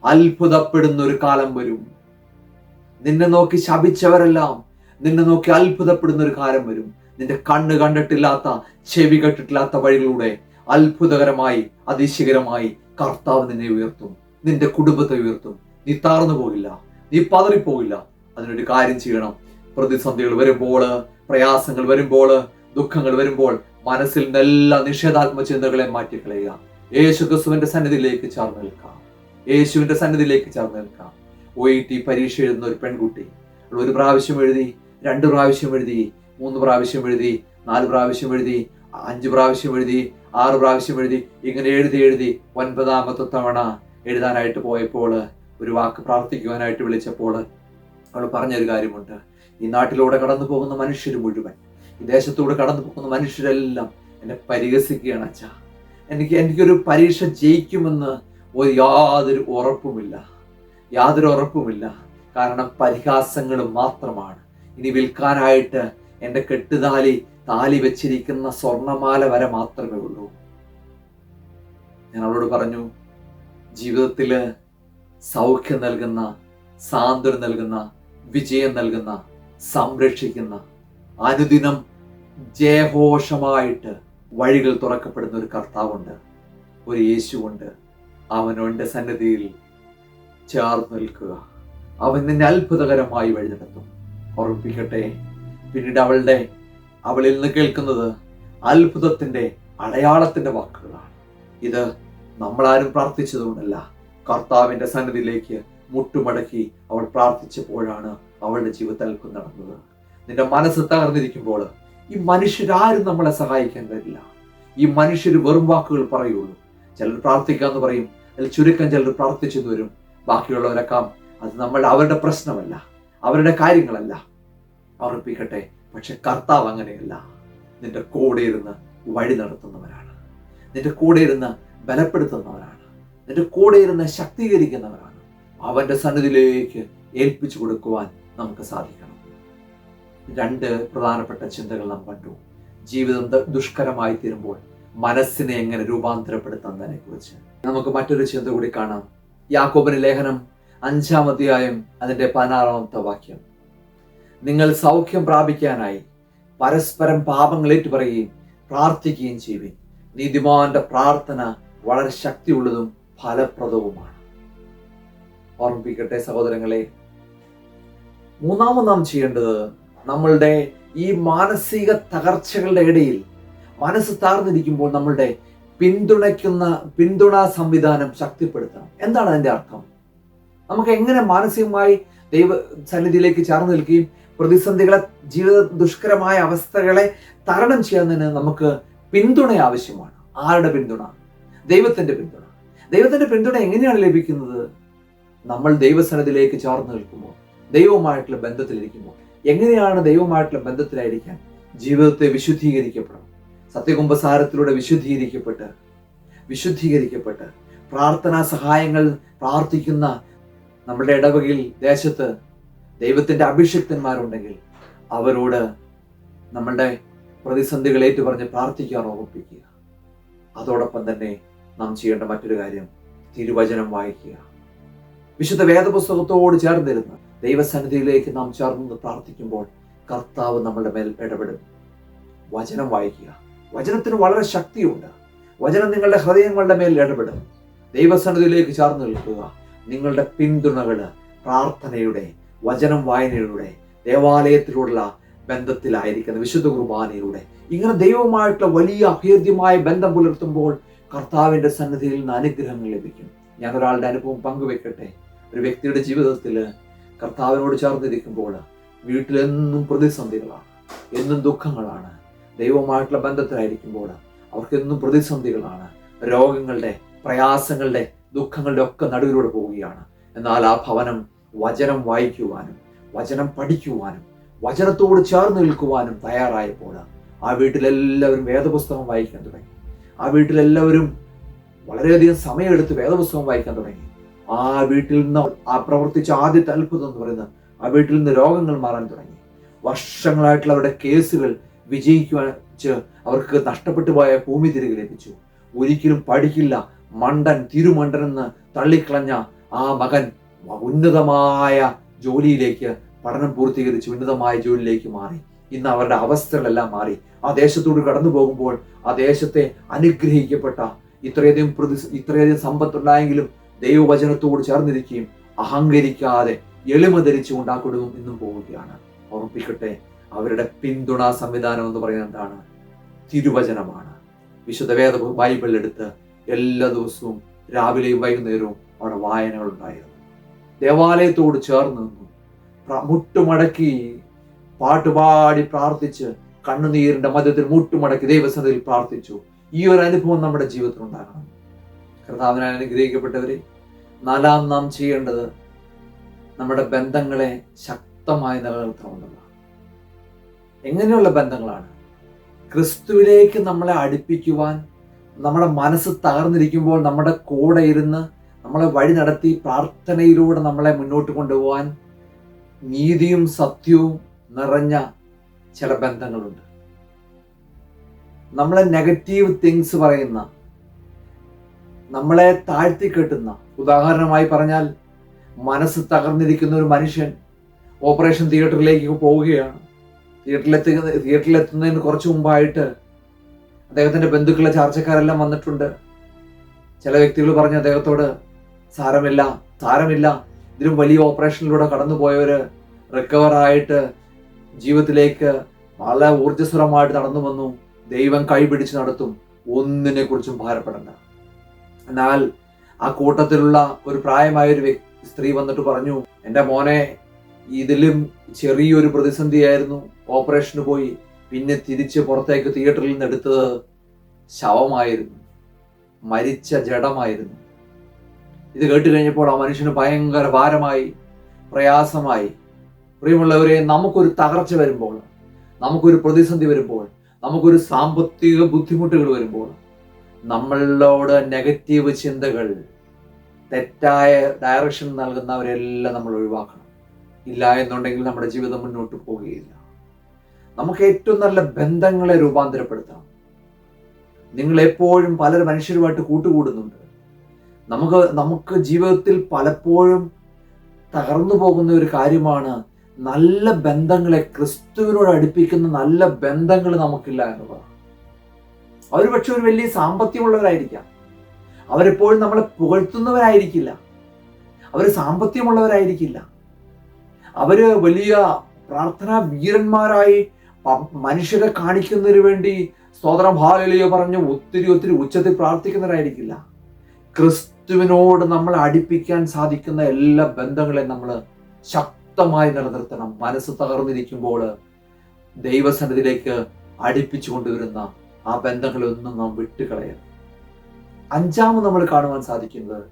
അത്ഭുതപ്പെടുന്ന ഒരു കാലം വരും. നിന്നെ നോക്കി ശപിച്ചവരെല്ലാം നിന്നെ നോക്കി അത്ഭുതപ്പെടുന്ന ഒരു കാലം വരും. നിന്റെ കണ്ണ് കണ്ടിട്ടില്ലാത്ത, ചെവി കേട്ടിട്ടില്ലാത്ത വഴികളിലൂടെ അത്ഭുതകരമായി, അതിശയകരമായി കർത്താവ് നിന്നെ ഉയർത്തും, നിന്റെ കുടുംബത്തെ ഉയർത്തും. നീ താർന്നു പോകില്ല, നീ പതറിപ്പോകില്ല. അതിനൊരു കാര്യം ചെയ്യണം. പ്രതിസന്ധികൾ വരുമ്പോൾ, പ്രയാസങ്ങൾ വരുമ്പോൾ, ദുഃഖങ്ങൾ വരുമ്പോൾ മനസ്സിൽ നിന്ന് എല്ലാ നിഷേധാത്മ ചിന്തകളെ മാറ്റിക്കളയുക. യേശു ക്രിസ്തുവിന്റെ സന്നിധിയിലേക്ക് ചേർന്ന് നിൽക്കാം. യേശുവിന്റെ സന്നിധിയിലേക്ക് ചേർന്ന് നിൽക്കാം. OET പരീക്ഷ എഴുതുന്ന ഒരു പെൺകുട്ടി, ഒരു പ്രാവശ്യം എഴുതി, 2 പ്രാവശ്യം എഴുതി, 3 പ്രാവശ്യം എഴുതി, 4 പ്രാവശ്യം എഴുതി, 5 പ്രാവശ്യം എഴുതി, 6 പ്രാവശ്യം എഴുതി, ഇങ്ങനെ എഴുതി 9ാമത്തെ തവണ എഴുതാനായിട്ട് പോയപ്പോൾ, ഒരു വാക്ക് പ്രാർത്ഥിക്കുവാനായിട്ട് വിളിച്ചപ്പോൾ അവൾ പറഞ്ഞൊരു കാര്യമുണ്ട്. ഈ നാട്ടിലൂടെ കടന്നു പോകുന്ന മനുഷ്യർ മുഴുവൻ, ഈ ദേശത്തൂടെ കടന്നു പോകുന്ന മനുഷ്യരെല്ലാം എന്നെ പരിഹസിക്കുകയാണ് അച്ഛാ. എനിക്കൊരു പരീക്ഷ ജയിക്കുമെന്ന് യാതൊരു ഉറപ്പുമില്ല. കാരണം പരിഹാസങ്ങൾ മാത്രമാണ്. ഇനി വിൽക്കാനായിട്ട് എൻ്റെ താലി വെച്ചിരിക്കുന്ന സ്വർണമാല വരെ മാത്രമേ ഉള്ളൂ. ഞാൻ അവളോട് പറഞ്ഞു, ജീവിതത്തില് സൗഖ്യം നൽകുന്ന, സാന്ത്വനം നൽകുന്ന, വിജയം നൽകുന്ന, സംരക്ഷിക്കുന്ന, അനുദിനം ജയഘോഷമായിട്ട് വഴികൾ തുറക്കപ്പെടുന്ന ഒരു കർത്താവുണ്ട്, ഒരു യേശുവുണ്ട്. അവനവന്റെ സന്നിധിയിൽ ചേർന്ന് നിൽക്കുക. അവൻ നിന്നെ അത്ഭുതകരമായി വഴി നടത്തും. ഓർമ്മിപ്പിക്കട്ടെ, പിന്നീട് അവളിൽ നിന്ന് കേൾക്കുന്നത് അത്ഭുതത്തിന്റെ, അടയാളത്തിന്റെ വാക്കുകളാണ്. ഇത് നമ്മളാരും പ്രാർത്ഥിച്ചതുകൊണ്ടല്ല, കർത്താവിന്റെ സന്നിധിയിലേക്ക് മുട്ടുമടക്കി അവൾ പ്രാർത്ഥിച്ചപ്പോഴാണ് അവളുടെ ജീവിതത്തിൽ അത്ഭുതം നടന്നത്. നിന്റെ മനസ്സ് തകർന്നിരിക്കുമ്പോൾ ഈ മനുഷ്യരാരും നമ്മളെ സഹായിക്കാൻ വരില്ല. ഈ മനുഷ്യർ വെറും വാക്കുകൾ പറയുള്ളൂ. ചിലർ പ്രാർത്ഥിക്കാന്ന് പറയും, അതിൽ ചുരുക്കം ചിലർ പ്രാർത്ഥിച്ചെന്ന് വരും. ബാക്കിയുള്ളവരൊക്കെ അത് അവരുടെ പ്രശ്നമല്ല, അവരുടെ കാര്യങ്ങളല്ല. ഓർമ്മിപ്പിക്കട്ടെ, പക്ഷെ കർത്താവ് അങ്ങനെയല്ല. നിന്റെ കൂടെ ഇരുന്ന് വഴി നടത്തുന്നവരാണ്, നിന്റെ കൂടെ ഇരുന്ന് ബലപ്പെടുത്തുന്നവരാണ്, നിന്റെ കൂടെ ഇരുന്ന് ശക്തീകരിക്കുന്നവരാണ്. അവന്റെ സന്നിധിയിലേക്ക് ഏൽപ്പിച്ചു കൊടുക്കുവാൻ നമുക്ക് സാധിക്കണം. 2 പ്രധാനപ്പെട്ട ചിന്തകൾ നാം കണ്ടു. ജീവിതം ദുഷ്കരമായി തീരുമ്പോൾ മനസ്സിനെ എങ്ങനെ രൂപാന്തരപ്പെടുത്തുന്നതിനെ കുറിച്ച് നമുക്ക് മറ്റൊരു ചിന്ത കൂടി കാണാം. യാക്കോബിന്റെ ലേഖനം 5-ാം അധ്യായം അതിന്റെ 16-ാമത്തെ വാക്യം: നിങ്ങൾ സൗഖ്യം പ്രാപിക്കാനായി പരസ്പരം പാപങ്ങൾ ഏറ്റുപറയുകയും പ്രാർത്ഥിക്കുകയും ചെയ്യുവിൻ. നീതിമാന്റെ പ്രാർത്ഥന വളരെ ശക്തിയുള്ളതും ഫലപ്രദവുമാണ്. ഓർമ്മിപ്പിക്കട്ടെ സഹോദരങ്ങളെ, മൂന്നാമത് നാം ചെയ്യേണ്ടത്, നമ്മളുടെ ഈ മാനസിക തകർച്ചകളുടെ ഇടയിൽ മനസ്സ് താഴ്ന്നിരിക്കുമ്പോൾ നമ്മളുടെ പിന്തുണ സംവിധാനം ശക്തിപ്പെടുത്തണം. എന്താണ് അതിന്റെ അർത്ഥം? നമുക്ക് എങ്ങനെ മാനസികമായി ദൈവ സന്നിധിയിലേക്ക് ചേർന്ന് നിൽക്കുകയും പ്രതിസന്ധികളെ, ജീവിത ദുഷ്കരമായ അവസ്ഥകളെ തരണം ചെയ്യുന്നതിന് നമുക്ക് പിന്തുണ ആവശ്യമാണ്. ആരുടെ പിന്തുണ? ദൈവത്തിന്റെ പിന്തുണ. ദൈവത്തിന്റെ പിന്തുണ എങ്ങനെയാണ് ലഭിക്കുന്നത്? നമ്മൾ ദൈവസന്നിധിയിലേക്ക് ചേർന്ന് നിൽക്കുമ്പോൾ, ദൈവവുമായിട്ടുള്ള ബന്ധത്തിലിരിക്കുമ്പോൾ. എങ്ങനെയാണ് ദൈവവുമായിട്ടുള്ള ബന്ധത്തിലായിരിക്കാൻ? ജീവിതത്തെ വിശുദ്ധീകരിക്കപ്പെടണം. സത്യകുംഭസാരത്തിലൂടെ വിശുദ്ധീകരിക്കപ്പെട്ട് പ്രാർത്ഥനാ സഹായങ്ങൾ പ്രാർത്ഥിക്കുന്ന നമ്മുടെ ഇടവകയിൽ, ദേശത്ത് ദൈവത്തിന്റെ അഭിഷിക്തന്മാരുണ്ടെങ്കിൽ അവരോട് നമ്മളുടെ പ്രതിസന്ധികൾ ഏറ്റുപറഞ്ഞ് പ്രാർത്ഥിക്കാൻ ഓർമ്മിപ്പിക്കുക. അതോടൊപ്പം തന്നെ നാം ചെയ്യേണ്ട മറ്റൊരു കാര്യം, തിരുവചനം വായിക്കുക. വിശുദ്ധ വേദപുസ്തകത്തോട് ചേർന്നിരുന്ന് ദൈവസന്നിധിയിലേക്ക് നാം ചേർന്ന് പ്രാർത്ഥിക്കുമ്പോൾ കർത്താവ് നമ്മളുടെ മേൽ ഇടപെടും. വചനം വായിക്കുക. വചനത്തിന് വളരെ ശക്തിയുണ്ട്. വചനം നിങ്ങളുടെ ഹൃദയങ്ങളുടെ മേൽ ഇടപെടും. ദൈവസന്നിധിയിലേക്ക് ചേർന്ന് നിൽക്കുക. നിങ്ങളുടെ പിന്തുണകള് പ്രാർത്ഥനയുടെ, വചനം വായനയിലൂടെ, ദേവാലയത്തിലുള്ള ബന്ധത്തിലായിരിക്കുന്ന വിശുദ്ധ കുർബാനയിലൂടെ, ഇങ്ങനെ ദൈവവുമായിട്ടുള്ള വലിയ അഭേദ്യമായ ബന്ധം പുലർത്തുമ്പോൾ കർത്താവിന്റെ സന്നിധിയിൽ നിന്ന് അനുഗ്രഹങ്ങൾ ലഭിക്കും. ഞാൻ ഒരാളുടെ അനുഭവം പങ്കുവെക്കട്ടെ. ഒരു വ്യക്തിയുടെ ജീവിതത്തിൽ കർത്താവിനോട് ചേർന്നിരിക്കുമ്പോൾ വീട്ടിലെന്നും പ്രതിസന്ധികളാണ്, എന്നും ദുഃഖങ്ങളാണ്. ദൈവവുമായിട്ടുള്ള ബന്ധത്തിലായിരിക്കുമ്പോൾ അവർക്കെന്നും പ്രതിസന്ധികളാണ്. രോഗങ്ങളുടെ, പ്രയാസങ്ങളുടെ, ദുഃഖങ്ങളുടെ ഒക്കെ നടുവിലൂടെ പോവുകയാണ്. എന്നാൽ ആ ഭവനം വചനം വായിക്കുവാനും, വചനം പഠിക്കുവാനും, വചനത്തോട് ചേർന്ന് നിൽക്കുവാനും തയ്യാറായപ്പോൾ ആ വീട്ടിലെല്ലാവരും വേദപുസ്തകം വായിക്കാൻ തുടങ്ങി. ആ വീട്ടിലെല്ലാവരും വളരെയധികം സമയമെടുത്ത് വേദപുസ്തകം വായിക്കാൻ തുടങ്ങി. ആ വീട്ടിൽ നിന്ന് ആ പ്രവർത്തിച്ച ആദ്യത്തെ അത്ഭുതം എന്ന് പറയുന്നത്, ആ വീട്ടിൽ നിന്ന് രോഗങ്ങൾ മാറാൻ തുടങ്ങി. വർഷങ്ങളായിട്ടുള്ള അവരുടെ കേസുകൾ വിജയിക്കുവാൻ അവർക്ക് നഷ്ടപ്പെട്ടു പോയ ഭൂമി തിരികെ ലഭിച്ചു. ഒരിക്കലും പഠിക്കില്ല, മണ്ടൻ, തിരുമണ്ടൻ എന്ന് തള്ളിക്കളഞ്ഞ ആ മകൻ ഉന്നതമായ ജോലിയിലേക്ക്, പഠനം പൂർത്തീകരിച്ച് ഉന്നതമായ ജോലിയിലേക്ക് മാറി. ഇന്ന് അവരുടെ അവസ്ഥകളെല്ലാം മാറി. ആ ദേശത്തോട് കടന്നു പോകുമ്പോൾ ആ ദേശത്തെ അനുഗ്രഹിക്കപ്പെട്ട ഇത്രയധികം സമ്പത്തുണ്ടായെങ്കിലും ദൈവവചനത്തോട് ചേർന്നിരിക്കുകയും അഹങ്കരിക്കാതെ എളിമ ധരിച്ചുകൊണ്ട് ആ കുടുംബം ഇന്നും പോവുകയാണ്. ഓർമ്മിപ്പിക്കട്ടെ, അവരുടെ പിന്തുണാ സംവിധാനം എന്ന് പറയുന്നത് എന്താണ്? തിരുവചനമാണ്. വിശുദ്ധ വേദ ബൈബിൾ എടുത്ത് എല്ലാ ദിവസവും രാവിലെയും വൈകുന്നേരവും അവിടെ വായനകൾ ഉണ്ടായിരുന്നു. ദേവാലയത്തോട് ചേർന്ന് നിന്നു, മുട്ടുമടക്കി പാട്ടുപാടി പ്രാർത്ഥിച്ച്, കണ്ണുനീരിന്റെ മധ്യത്തിൽ മുട്ടുമടക്കി ദൈവസന്നിധിയിൽ പ്രാർത്ഥിച്ചു. ഈ ഒരു അനുഭവം നമ്മുടെ ജീവിതത്തിൽ ഉണ്ടാകണം. കർത്താവിനാൽ അനുഗ്രഹിക്കപ്പെട്ടവരെ, നാലാം നാം ചെയ്യേണ്ടത് നമ്മുടെ ബന്ധങ്ങളെ ശക്തമായി നിലനിർത്തണമെന്നുള്ളതാണ്. എങ്ങനെയുള്ള ബന്ധങ്ങളാണ്? ക്രിസ്തുവിലേക്ക് നമ്മളെ അടുപ്പിക്കുവാൻ, നമ്മുടെ മനസ്സ് തകർന്നിരിക്കുമ്പോൾ നമ്മുടെ കൂടെ ഇരുന്ന് നമ്മളെ വഴി നടത്തി പ്രാർത്ഥനയിലൂടെ നമ്മളെ മുന്നോട്ട് കൊണ്ടുപോകാൻ നീതിയും സത്യവും നിറഞ്ഞ ചില ബന്ധങ്ങളുണ്ട്. നമ്മളെ നെഗറ്റീവ് തിങ്സ് പറയുന്ന, നമ്മളെ താഴ്ത്തിക്കെട്ടുന്ന, ഉദാഹരണമായി പറഞ്ഞാൽ മനസ്സ് തകർന്നിരിക്കുന്ന ഒരു മനുഷ്യൻ ഓപ്പറേഷൻ തിയേറ്ററിലേക്ക് പോവുകയാണ്. തിയേറ്ററിലെത്തുന്നതിന് കുറച്ച് മുമ്പായിട്ട് അദ്ദേഹത്തിന്റെ ബന്ധുക്കളെ ചാർച്ചക്കാരെല്ലാം വന്നിട്ടുണ്ട്. ചില വ്യക്തികൾ പറഞ്ഞു അദ്ദേഹത്തോട്, സാരമില്ല, ഇതിലും വലിയ ഓപ്പറേഷനിലൂടെ കടന്നുപോയവര് റിക്കവറായിട്ട് ജീവിതത്തിലേക്ക് വളരെ ഊർജ്ജസ്വരമായിട്ട് നടന്നു വന്നു, ദൈവം കൈപിടിച്ച് നടത്തും, ഒന്നിനെ കുറിച്ചും ഭാരപ്പെടണ്ട. എന്നാൽ ആ കൂട്ടത്തിലുള്ള ഒരു പ്രായമായ ഒരു സ്ത്രീ വന്നിട്ട് പറഞ്ഞു, എൻ്റെ മോനെ ഇതിലും ചെറിയൊരു പ്രതിസന്ധിയായിരുന്നു, ഓപ്പറേഷന് പോയി, പിന്നെ തിരിച്ച് പുറത്തേക്ക് തിയേറ്ററിൽ നിന്ന് എടുത്തത് ശവമായിരുന്നു, മരിച്ച ജഡമായിരുന്നു. ഇത് കേട്ട് കഴിഞ്ഞപ്പോൾ ആ മനുഷ്യന് ഭയങ്കര ഭാരമായി, പ്രയാസമായി. പ്രിയമുള്ളവരെ, നമുക്കൊരു തകർച്ച വരുമ്പോൾ, നമുക്കൊരു പ്രതിസന്ധി വരുമ്പോൾ, നമുക്കൊരു സാമ്പത്തിക ബുദ്ധിമുട്ടുകൾ വരുമ്പോൾ, നമ്മളോട് നെഗറ്റീവ് ചിന്തകൾ, തെറ്റായ ഡയറക്ഷൻ നൽകുന്നവരെല്ലാം നമ്മൾ ഒഴിവാക്കണം. ഇല്ല എന്നുണ്ടെങ്കിൽ നമ്മുടെ ജീവിതം മുന്നോട്ട് പോവുകയില്ല. നമുക്ക് ഏറ്റവും നല്ല ബന്ധങ്ങളെ രൂപാന്തരപ്പെടുത്തണം. നിങ്ങൾ എപ്പോഴും പല മനുഷ്യരുമായിട്ട് കൂട്ടുകൂടുന്നുണ്ട്. നമുക്ക് ജീവിതത്തിൽ പലപ്പോഴും തകർന്നു പോകുന്ന ഒരു കാര്യമാണ് നല്ല ബന്ധങ്ങളെ, ക്രിസ്തുവിനോട് അടുപ്പിക്കുന്ന നല്ല ബന്ധങ്ങൾ നമുക്കില്ല എന്നുള്ളതാണ്. അവർ പക്ഷെ ഒരു വലിയ സാമ്പത്തികമുള്ളവരായിരിക്കാം, അവരെപ്പോഴും നമ്മളെ പുകഴ്ത്തുന്നവരായിരിക്കില്ല, അവർ സാമ്പത്തികമുള്ളവരായിരിക്കില്ല, അവര് വലിയ പ്രാർത്ഥനാ വീരന്മാരായി മനുഷ്യരെ കാണിക്കുന്നതിന് വേണ്ടി സ്തോത്രം ഹല്ലേലൂയ പറഞ്ഞ് ഒത്തിരി ഉച്ചത്തിൽ പ്രാർത്ഥിക്കുന്നവരായിരിക്കില്ല. ക്രിസ്തുവിനോട് നമ്മളെ അടുപ്പിക്കാൻ സാധിക്കുന്ന എല്ലാ ബന്ധങ്ങളെയും നമ്മൾ ശക്തമായി നിലനിർത്തണം. മനസ്സ് തകർന്നിരിക്കുമ്പോൾ ദൈവസന്നിധിയിലേക്ക് അടുപ്പിച്ചു കൊണ്ടുവരുന്ന ആ ബന്ധങ്ങളൊന്നും നാം വിട്ടുകളയരുത്. അഞ്ചാമത് നമ്മൾ കാണുവാൻ സാധിക്കുന്നത്,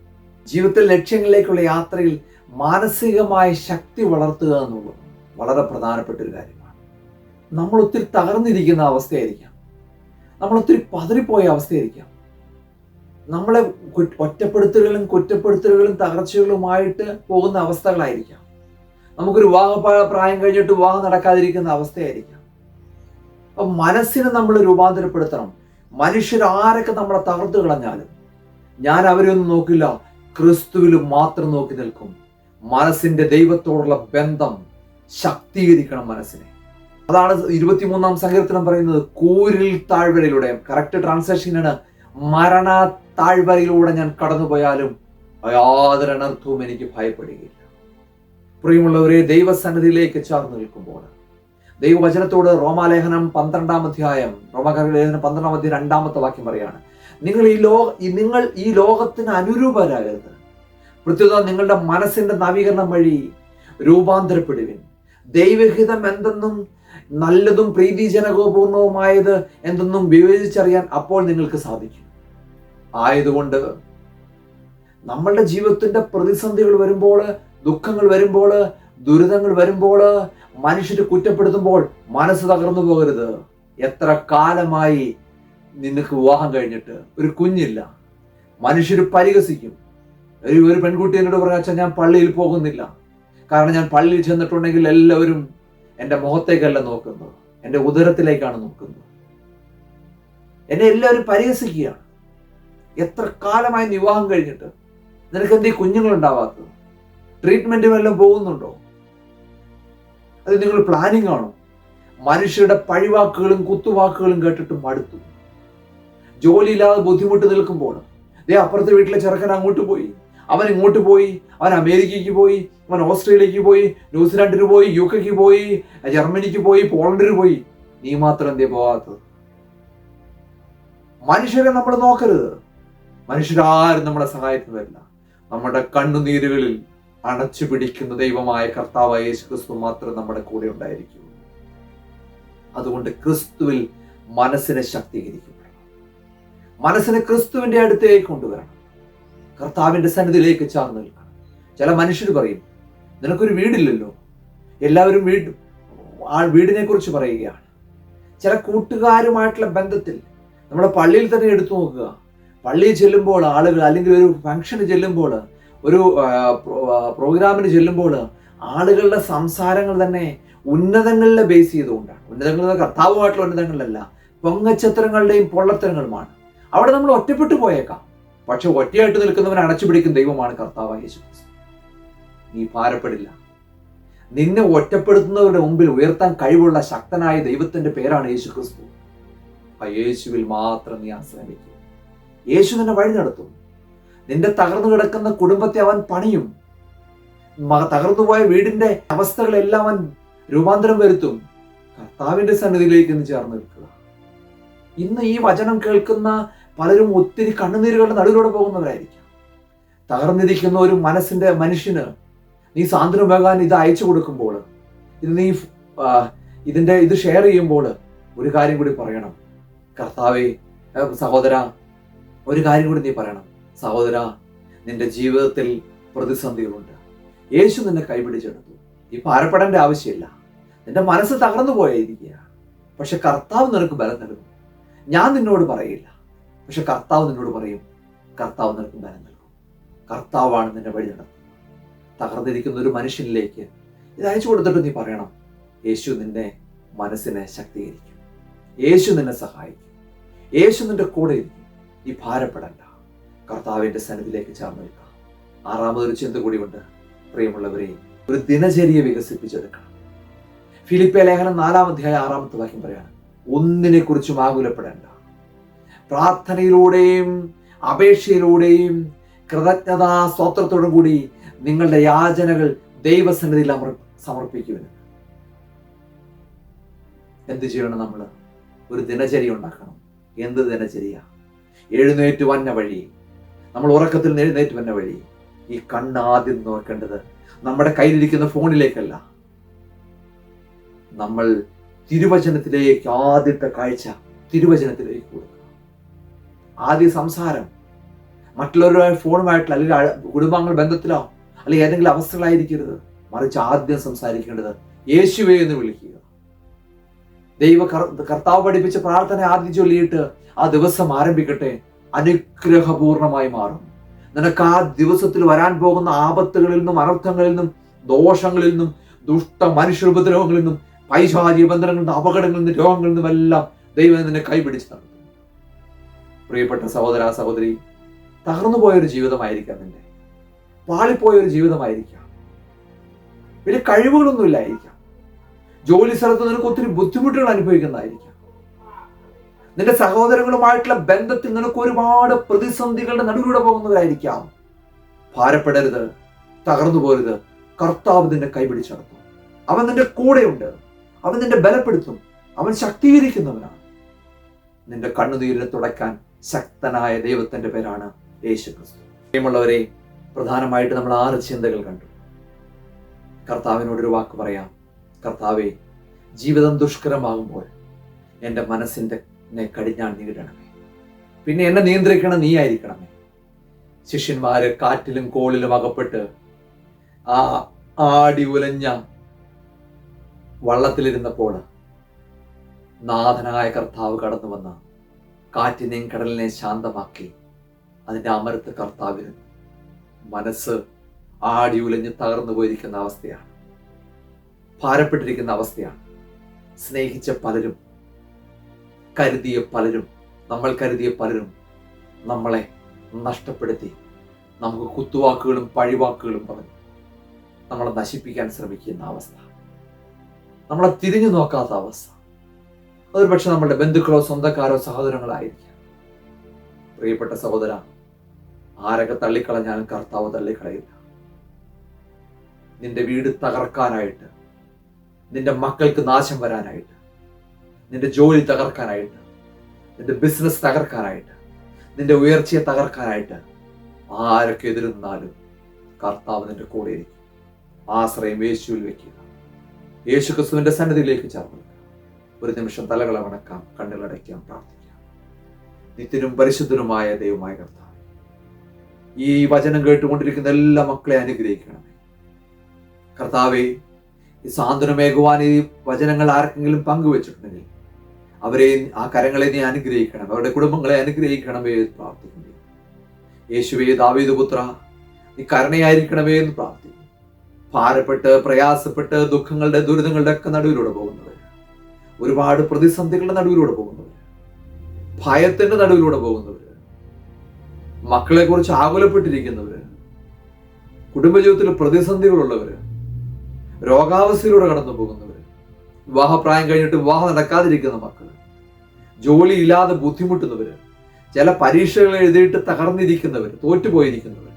ജീവിതത്തിൽ ലക്ഷ്യങ്ങളിലേക്കുള്ള യാത്രയിൽ മാനസികമായ ശക്തി വളർത്തുക എന്നുള്ളത് വളരെ പ്രധാനപ്പെട്ട ഒരു കാര്യമാണ്. നമ്മൾ ഒത്തിരി തകർന്നിരിക്കുന്ന അവസ്ഥയായിരിക്കാം, നമ്മൾ ഒത്തിരി പതറിപ്പോയ അവസ്ഥയായിരിക്കാം, നമ്മളെ ഒറ്റപ്പെടുത്തലുകളും കുറ്റപ്പെടുത്തലുകളും തകർച്ചകളുമായിട്ട് പോകുന്ന അവസ്ഥകളായിരിക്കാം, നമുക്കൊരു പ്രായം കഴിഞ്ഞിട്ട് വിവാഹം നടക്കാതിരിക്കുന്ന അവസ്ഥയായിരിക്കാം. അപ്പൊ മനസ്സിനെ നമ്മൾ രൂപാന്തരപ്പെടുത്തണം. മനുഷ്യരാരൊക്കെ നമ്മളെ തകർത്തു കളഞ്ഞാലും ഞാൻ അവരൊന്നും നോക്കില്ല, ക്രിസ്തുവിൽ മാത്രം നോക്കി നിൽക്കും. മനസ്സിന്റെ ദൈവത്തോടുള്ള ബന്ധം ശക്തീകരിക്കണം മനസ്സിനെ. അതാണ് 23-ാം സങ്കീർത്തനം പറയുന്നത്, കൂരിൽ താഴ്വരയിലൂടെ, കറക്റ്റ് ട്രാൻസ്ലേഷനാണ്, മരണ താഴ്വരയിലൂടെ ഞാൻ കടന്നുപോയാലും യാതൊരു അനർത്ഥവും എനിക്ക് ഭയപ്പെടുകയില്ല. പ്രിയമുള്ളവരെ, ദൈവസന്നിധിയിലേക്ക് ചേർന്ന് നിൽക്കുമ്പോൾ ദൈവവചനത്തോട് റോമാലേഖനം 12-ാം അധ്യായം 2-ാമത്തെ വാക്യം പറയാണ്, നിങ്ങൾ ഈ ലോകത്തിന് അനുരൂപരാകരുത്, പ്രത്യുത നിങ്ങളുടെ മനസ്സിന്റെ നവീകരണം വഴി രൂപാന്തരപ്പെടുവിൻ. ദൈവഹിതം എന്തെന്നും നല്ലതും പ്രീതിജനകപൂർണവുമായത് എന്തെന്നും വിവേചിച്ചറിയാൻ അപ്പോൾ നിങ്ങൾക്ക് സാധിക്കും. ആയതുകൊണ്ട് നമ്മളുടെ ജീവിതത്തിന്റെ പ്രതിസന്ധികൾ വരുമ്പോൾ, ദുഃഖങ്ങൾ വരുമ്പോൾ, ദുരിതങ്ങൾ വരുമ്പോൾ, മനുഷ്യരെ കുറ്റപ്പെടുത്തുമ്പോൾ മനസ്സ് തകർന്നു പോകരുത്. എത്ര കാലമായി നിനക്ക് വിവാഹം കഴിഞ്ഞിട്ട് ഒരു കുഞ്ഞില്ല, മനുഷ്യർ പരിഹസിക്കും. ഒരു പെൺകുട്ടി എന്നോട് പറഞ്ഞാൽ, ഞാൻ പള്ളിയിൽ പോകുന്നില്ല, കാരണം ഞാൻ പള്ളിയിൽ ചെന്നിട്ടുണ്ടെങ്കിൽ എല്ലാവരും എൻ്റെ മുഖത്തേക്കല്ല നോക്കുന്നത്, എൻ്റെ ഉദരത്തിലേക്കാണ് നോക്കുന്നത്, എന്നെ എല്ലാവരും പരിഹസിക്കുകയാണ്. എത്ര കാലമായി വിവാഹം കഴിഞ്ഞിട്ട് നിനക്ക് എന്തീ കുഞ്ഞുങ്ങൾ ഉണ്ടാവാത്തത്? ട്രീറ്റ്മെന്റ് വല്ലതും പോകുന്നുണ്ടോ? അത് നിങ്ങൾ പ്ലാനിങ് ആണോ? മനുഷ്യരുടെ പഴിവാക്കുകളും കുത്തുവാക്കുകളും കേട്ടിട്ട് മടുത്തു. ജോലിയില്ലാതെ ബുദ്ധിമുട്ട് നിൽക്കുമ്പോൾ അപ്പുറത്തെ വീട്ടിലെ ചെറുക്കൻ അങ്ങോട്ട് പോയി, അവൻ ഇങ്ങോട്ട് പോയി, അവൻ അമേരിക്കയ്ക്ക് പോയി, അവൻ ഓസ്ട്രേലിയക്ക് പോയി, ന്യൂസിലാൻഡിന് പോയി, UK പോയി, ജർമ്മനിക്ക് പോയി, പോളണ്ടിന് പോയി. നീ മാത്രം എന്തേ പോകാത്തത്? മനുഷ്യരെ നമ്മൾ നോക്കരുത്. മനുഷ്യരാരും നമ്മളെ സഹായത്തിന് വരില്ല. നമ്മുടെ കണ്ണുനീരുകളിൽ അണച്ചു പിടിക്കുന്ന ദൈവമായ കർത്താവായ യേശു ക്രിസ്തു മാത്രം നമ്മുടെ കൂടെ ഉണ്ടായിരിക്കും. അതുകൊണ്ട് ക്രിസ്തുവിൽ മനസ്സിനെ ശക്തീകരിക്കപ്പെടണം. മനസ്സിനെ ക്രിസ്തുവിന്റെ അടുത്തേക്ക് കൊണ്ടുവരണം. കർത്താവിന്റെ സന്നിധിയിലേക്ക് ചേർന്ന് നിൽക്കണം. ചില മനുഷ്യർ പറയും, നിനക്കൊരു വീടില്ലല്ലോ. എല്ലാവരും വീടിനെ കുറിച്ച് പറയുകയാണ്. ചില കൂട്ടുകാരുമായിട്ടുള്ള ബന്ധത്തിൽ നമ്മുടെ പള്ളിയിൽ തന്നെ എടുത്തു നോക്കുക. പള്ളിയിൽ ചെല്ലുമ്പോൾ ആളുകൾ, അല്ലെങ്കിൽ ഒരു ഫംഗ്ഷന് ചെല്ലുമ്പോൾ, ഒരു പ്രോഗ്രാമിന് ചെല്ലുമ്പോൾ ആളുകളുടെ സംസാരങ്ങൾ തന്നെ ഉന്നതങ്ങളിലെ ബേസ് ചെയ്തുകൊണ്ടാണ്. ഉന്നതങ്ങൾ കർത്താവുമായിട്ടുള്ള ഉന്നതങ്ങളിലല്ല, പൊങ്ങച്ചത്തരങ്ങളുടെയും പൊള്ളത്തരങ്ങളുമാണ്. അവിടെ നമ്മൾ ഒറ്റപ്പെട്ടു പോയേക്കാം. പക്ഷെ ഒറ്റയായിട്ട് നിൽക്കുന്നവൻ അണച്ചു പിടിക്കുന്ന ദൈവമാണ് കർത്താവായ യേശു ക്രിസ്തു. നീ ഭാരപ്പെടില്ല. നിന്നെ ഒറ്റപ്പെടുത്തുന്നവരുടെ മുമ്പിൽ ഉയർത്താൻ കഴിവുള്ള ശക്തനായ ദൈവത്തിന്റെ പേരാണ് യേശു ക്രിസ്തു. ആ യേശുവിൽ മാത്രം നീ ആശ്രയിക്കും. യേശു നിന്നെ വഴി നടത്തും. നിന്റെ തകർന്നു കിടക്കുന്ന കുടുംബത്തെ അവൻ പണിയും. തകർന്നുപോയ വീടിന്റെ അവസ്ഥകളെല്ലാം അവൻ രൂപാന്തരം വരുത്തും. കർത്താവിന്റെ സന്നിധിയിലേക്ക് നീ ചേർന്ന് നിൽക്കുക. ഇന്ന് ഈ വചനം കേൾക്കുന്ന പലരും ഒത്തിരി കണ്ണുനീരുകളുടെ നടുവിലൂടെ പോകുന്നവരായിരിക്കാം. തകർന്നിരിക്കുന്ന ഒരു മനുഷ്യന് നീ സാന്ത്വനമാകാൻ ഇത് അയച്ചു കൊടുക്കുമ്പോൾ, ഇത് ഷെയർ ചെയ്യുമ്പോൾ ഒരു കാര്യം കൂടി പറയണം. കർത്താവേ, സഹോദര, ഒരു കാര്യം കൂടി നീ പറയണം. സഹോദര, നിന്റെ ജീവിതത്തിൽ പ്രതിസന്ധികളുണ്ട്. യേശു നിന്നെ കൈപിടിച്ചെടുത്തു. ഈ ഭാരപ്പെടേണ്ട ആവശ്യമില്ല. നിന്റെ മനസ്സ് തകർന്നു പോയിരിക്കുക. പക്ഷെ കർത്താവ് നിനക്ക് ബലം നൽകും. ഞാൻ നിന്നോട് പറയില്ല, പക്ഷെ കർത്താവ് നിന്നോട് പറയും. കർത്താവ് നിനക്ക് ബലം നൽകും. കർത്താവാണ് നിന്നെ വഴി നടത്തുന്നത്. തകർന്നിരിക്കുന്ന ഒരു മനുഷ്യനിലേക്ക് ഇത് അയച്ചു കൊടുത്തിട്ട് നീ പറയണം, യേശു നിന്റെ മനസ്സിനെ ശക്തീകരിക്കും. യേശു നിന്നെ സഹായിക്കും. യേശു നിന്റെ കൂടെ ഇരിക്കും. ഈ ഭാരപ്പെടേണ്ട. കർത്താവിന്റെ സന്നിധിയിലേക്ക് ചേർന്ന് നിൽക്കാം. ആറാമതൊരു ചിന്ത കൂടിയുണ്ട്. പ്രിയമുള്ളവരെ, ഒരു ദിനചര്യ വികസിപ്പിച്ചെടുക്കണം. ഫിലിപ്പിയ ലേഖനം 4-ാം അധ്യായം 6-ാമത്തെ വാക്യം പറയാണ്, ഒന്നിനെ കുറിച്ചും ആകുലപ്പെടേണ്ട. പ്രാർത്ഥനയിലൂടെയും അപേക്ഷയിലൂടെയും കൃതജ്ഞതാ സ്തോത്രത്തോടും കൂടി നിങ്ങളുടെ യാചനകൾ ദൈവസന്നിധിയിൽ സമർപ്പിക്കുവിന്. എന്ത് ചെയ്യണം? നമ്മൾ ഒരു ദിനചര്യ ഉണ്ടാക്കണം. എന്ത് ദിനചര്യ? എഴുന്നേറ്റ് വന്ന വഴി, നമ്മൾ ഉറക്കത്തിൽ എഴുന്നേറ്റ് വന്ന വഴി. ഈ കണ്ണ് ആദ്യം നോക്കേണ്ടത് നമ്മുടെ കയ്യിലിരിക്കുന്ന ഫോണിലേക്കല്ല. നമ്മൾ തിരുവചനത്തിലേക്ക്, ആദ്യത്തെ കാഴ്ച തിരുവചനത്തിലേക്ക് കൊടുക്കുക. ആദ്യ സംസാരം മറ്റുള്ളവരുടെ ഫോണുമായിട്ടുള്ള, അല്ലെങ്കിൽ കുടുംബാംഗങ്ങൾ ബന്ധത്തിലോ അല്ലെങ്കിൽ ഏതെങ്കിലും അവസ്ഥകളായിരിക്കരുത്. മറിച്ച് ആദ്യം സംസാരിക്കേണ്ടത് യേശുവേ എന്ന് വിളിക്കുക. കർത്താവ് പഠിപ്പിച്ച പ്രാർത്ഥന ആദ്യം ചൊല്ലിയിട്ട് ആ ദിവസം ആരംഭിക്കട്ടെ. അനുഗ്രഹപൂർണമായി മാറും. നിനക്ക് ആ ദിവസത്തിൽ വരാൻ പോകുന്ന ആപത്തുകളിൽ നിന്നും, അനർത്ഥങ്ങളിൽ നിന്നും, ദോഷങ്ങളിൽ നിന്നും, ദുഷ്ട മനുഷ്യോപദ്രവങ്ങളിൽ നിന്നും, പൈശാചിക ബന്ധനങ്ങളിൽ നിന്നും, അപകടങ്ങളിൽ നിന്നും, രോഗങ്ങളിൽ നിന്നും എല്ലാം ദൈവം നിന്നെ കൈപിടിച്ച് നടത്തും. പ്രിയപ്പെട്ട സഹോദര, സഹോദരി, തകർന്നു പോയൊരു ജീവിതമായിരിക്കാം നിന്റെ, പാളിപ്പോയൊരു ജീവിതമായിരിക്കാം, വലിയ കഴിവുകളൊന്നും ഇല്ലായിരിക്കാം, ജോലി സ്ഥലത്ത് നിനക്ക് ഒത്തിരി ബുദ്ധിമുട്ടുകൾ അനുഭവിക്കുന്നതായിരിക്കാം, നിന്റെ സഹോദരങ്ങളുമായിട്ടുള്ള ബന്ധത്തിൽ നിനക്ക് ഒരുപാട് പ്രതിസന്ധികളുടെ നടുവിലൂടെ പോകുന്നവരായിരിക്കാം. ഭാരപ്പെടരുത്, തകർന്നു പോരുത്. കർത്താവ് നിന്നെ കൈപിടിച്ച് നടത്തും. അവൻ നിന്റെ കൂടെയുണ്ട്. അവൻ നിന്നെ ബലപ്പെടുത്തും. അവൻ ശക്തീകരിക്കുന്നവനാണ്. നിന്റെ കണ്ണുനീരിനെ തുടയ്ക്കാൻ ശക്തനായ ദൈവത്തിന്റെ പേരാണ് യേശു ക്രിസ്തു. പ്രിയമുള്ളവരെ, പ്രധാനമായിട്ട് നമ്മൾ 6 ചിന്തകൾ കണ്ടു. കർത്താവിനോടൊരു വാക്ക് പറയാം. കർത്താവെ, ജീവിതം ദുഷ്കരമാകുമ്പോൾ എൻ്റെ മനസ്സിൻ്റെ കടിഞ്ഞാൺ നീടണമേ. പിന്നെ എന്നെ നിയന്ത്രിക്കണം നീ ആയിരിക്കണമേ. ശിഷ്യന്മാര് കാറ്റിലും കോളിലും അകപ്പെട്ട് ആ ആടി ഉലഞ്ഞ വള്ളത്തിലിരുന്നപ്പോൾ നാഥനായ കർത്താവ് കടന്നു വന്ന കാറ്റിനെയും കടലിനെയും ശാന്തമാക്കി അതിൻ്റെ അമരത്ത് കർത്താവിന് മനസ്സ് ആടി ഉലഞ്ഞ് തകർന്നു പോയിരിക്കുന്ന അവസ്ഥയാണ്. ഭാരപ്പെട്ടിരിക്കുന്ന അവസ്ഥയാണ്. സ്നേഹിച്ച പലരും, കരുതിയ പലരും, നമ്മൾ കരുതിയ പലരും നമ്മളെ നഷ്ടപ്പെടുത്തി, നമുക്ക് കുത്തുവാക്കുകളും പഴിവാക്കുകളും പറഞ്ഞ് നമ്മളെ നശിപ്പിക്കാൻ ശ്രമിക്കുന്ന അവസ്ഥ, നമ്മളെ തിരിഞ്ഞു നോക്കാത്ത അവസ്ഥ. അതൊരു പക്ഷെ നമ്മളുടെ ബന്ധുക്കളോ സ്വന്തക്കാരോ സഹോദരങ്ങളോ ആയിരിക്കാം. പ്രിയപ്പെട്ട സഹോദര, ആരൊക്കെ തള്ളിക്കളഞ്ഞാലും കർത്താവ് തള്ളിക്കളയില്ല. നിന്റെ വീട് തകർക്കാനായിട്ട്, നിന്റെ മക്കൾക്ക് നാശം വരാനായിട്ട്, നിന്റെ ജോലി തകർക്കാനായിട്ട്, നിന്റെ ബിസിനസ് തകർക്കാനായിട്ട്, നിന്റെ ഉയർച്ചയെ തകർക്കാനായിട്ട് ആരൊക്കെ എതിരുന്നാലും കർത്താവ് നിന്റെ കൂടെ ഇരിക്കും. ആശ്രയം യേശുവിൽ വെക്കുക. യേശു ക്രിസ്തുവിന്റെ സന്നിധിയിലേക്ക് ചേർന്ന് ഒരു നിമിഷം തലകളെ വണക്കാം, കണ്ണുകളടയ്ക്കാം, പ്രാർത്ഥിക്കാം. നിത്യനും പരിശുദ്ധനുമായ ദൈവമായ കർത്താവ്, ഈ വചനം കേട്ടുകൊണ്ടിരിക്കുന്ന എല്ലാ മക്കളെ അനുഗ്രഹിക്കണമേ കർത്താവെ. ഈ സാന്ത്വനമേകുവാൻ ഈ വചനങ്ങൾ ആർക്കെങ്കിലും പങ്കുവെച്ചിട്ടുണ്ടെങ്കിൽ അവരെ, ആ കരങ്ങളെ നീ അനുഗ്രഹിക്കണം, അവരുടെ കുടുംബങ്ങളെ അനുഗ്രഹിക്കണമേ എന്ന് പ്രാർത്ഥിക്കുന്നു. യേശുവേ, ദാവീദ് പുത്ര, നീ കരുണയായിരിക്കണമേ എന്ന് പ്രാർത്ഥിക്കുന്നു. ഭാരപ്പെട്ട് പ്രയാസപ്പെട്ട് ദുഃഖങ്ങളുടെ ദുരിതങ്ങളുടെ ഒക്കെ നടുവിലൂടെ പോകുന്നവർ, ഒരുപാട് പ്രതിസന്ധികളുടെ നടുവിലൂടെ പോകുന്നവർ, ഭയത്തിന്റെ നടുവിലൂടെ പോകുന്നവർ, മക്കളെ കുറിച്ച് ആകുലപ്പെട്ടിരിക്കുന്നവര്, കുടുംബജീവിതത്തിൽ പ്രതിസന്ധികളുള്ളവര്, രോഗാവസ്ഥയിലൂടെ കടന്നു പോകുന്നവര്, വിവാഹപ്രായം കഴിഞ്ഞിട്ട് വിവാഹം നടക്കാതിരിക്കുന്ന മക്കള്, ജോലി ഇല്ലാതെ ബുദ്ധിമുട്ടുന്നവര്, ചില പരീക്ഷകൾ എഴുതിയിട്ട് തകർന്നിരിക്കുന്നവർ, തോറ്റുപോയിരിക്കുന്നവർ,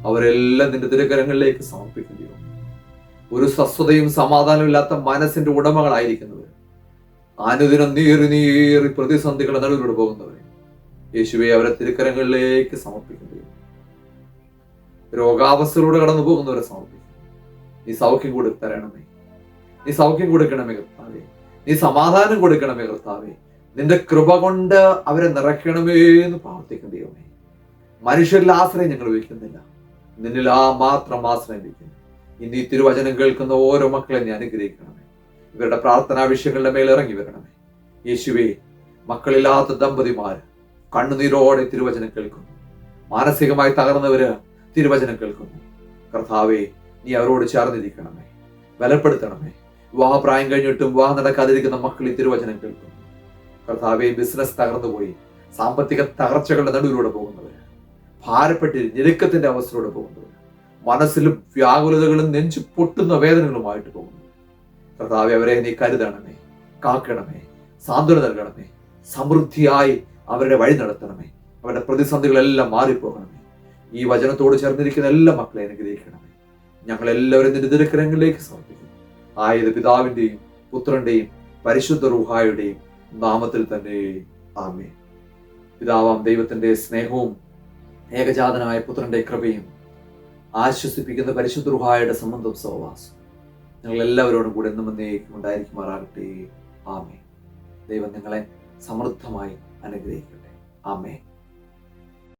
അവരെല്ലാം നിന്റെ തിരുക്കരങ്ങളിലേക്ക് സമർപ്പിക്കുന്നു. ഒരു സ്വസ്ഥതയും സമാധാനവും ഇല്ലാത്ത മനസ്സിന്റെ ഉടമകളായിരിക്കുന്നവർ, അനുദിനം നീറി പ്രതിസന്ധികളുടെ നടുവിലൂടെ പോകുന്നവർ, യേശുവെ, അവരെ തിരുക്കരങ്ങളിലേക്ക് സമർപ്പിക്കുന്നു. രോഗാവസ്ഥയിലൂടെ കടന്നു പോകുന്നവരെ സമർപ്പിക്കുന്നു. നീ സൗഖ്യം കൊടുത്തരണമേ, നീ സൗഖ്യം കൊടുക്കണമേ കർത്താവേ, നീ സമാധാനം കൊടുക്കണമേ കർത്താവേ, നിന്റെ കൃപ കൊണ്ട് അവരെ നിറയ്ക്കണമേ എന്ന് പ്രാർത്ഥിക്കുന്ന ദൈവമേ. മനുഷ്യരിൽ ആശ്രയം ഞങ്ങൾ വയ്ക്കുന്നില്ല, നിന്നിൽ മാത്രം ആശ്രയം വയ്ക്കുന്നു. ഇന്ന് ഈ തിരുവചനം കേൾക്കുന്ന ഓരോ മക്കളെ നീ അനുഗ്രഹിക്കണമേ. ഇവരുടെ പ്രാർത്ഥനാ വിഷയങ്ങളുടെ മേൽ ഇറങ്ങി വരണമേ യേശുവേ. മക്കളില്ലാത്ത ദമ്പതിമാര് കണ്ണുനീരോടെ തിരുവചനം കേൾക്കുന്നു, മാനസികമായി തകർന്നവര് തിരുവചനം കേൾക്കുന്നു. കർത്താവേ, നീ അവരോട് ചേർന്നിരിക്കണമേ, ബലപ്പെടുത്തണമേ. വിവാഹപ്രായം കഴിഞ്ഞിട്ടും വിവാഹം നടക്കാതിരിക്കുന്ന മക്കൾ ഈ തിരുവചനം കേൾക്കുന്നു. കർത്താവേ, ബിസിനസ് തകർന്നുപോയി സാമ്പത്തിക തകർച്ചകളുടെ നടുവിലൂടെ പോകുന്നവര്, ഭാരപ്പെട്ട് ഞെരുക്കത്തിന്റെ അവസ്ഥയിലൂടെ പോകുന്നവര്, മനസ്സിലും വ്യാകുലതകളും നെഞ്ചു പൊട്ടുന്ന വേദനകളുമായിട്ട് പോകുന്നു. കർത്താവേ, അവരെ നീ കരുതണമേ, കാക്കണമേ, സാന്ത്വന നൽകണമേ, സമൃദ്ധിയായി അവരുടെ വഴി നടത്തണമേ. അവരുടെ പ്രതിസന്ധികളെല്ലാം മാറിപ്പോകണമേ. ഈ വചനത്തോട് ചേർന്നിരിക്കുന്ന എല്ലാ മക്കളെ അനുഗ്രഹിക്കണമേ. ഞങ്ങളെല്ലാവരും നിന്റെ തിരുക്കരങ്ങളിലേക്ക് സമർപ്പിക്കുന്നു. ആയത് പിതാവിന്റെയും പുത്രന്റെയും പരിശുദ്ധ റൂഹായുടെയും നാമത്തിൽ തന്നെ, ആമേൻ. പിതാവാം ദൈവത്തിന്റെ സ്നേഹവും ഏകജാതനായ പുത്രന്റെ കൃപയും ആശ്വസിപ്പിക്കുന്ന പരിശുദ്ധ റൂഹായുടെ സംബന്ധവും സഹവാസവും ഞങ്ങൾ എല്ലാവരോടും കൂടെ എന്നും എന്നേക്കും ഉണ്ടായിരിക്കുമാറാകട്ടെ. ആമേൻ. ദൈവം നിങ്ങളെ സമൃദ്ധമായി അനുഗ്രഹിക്കട്ടെ. ആമേൻ.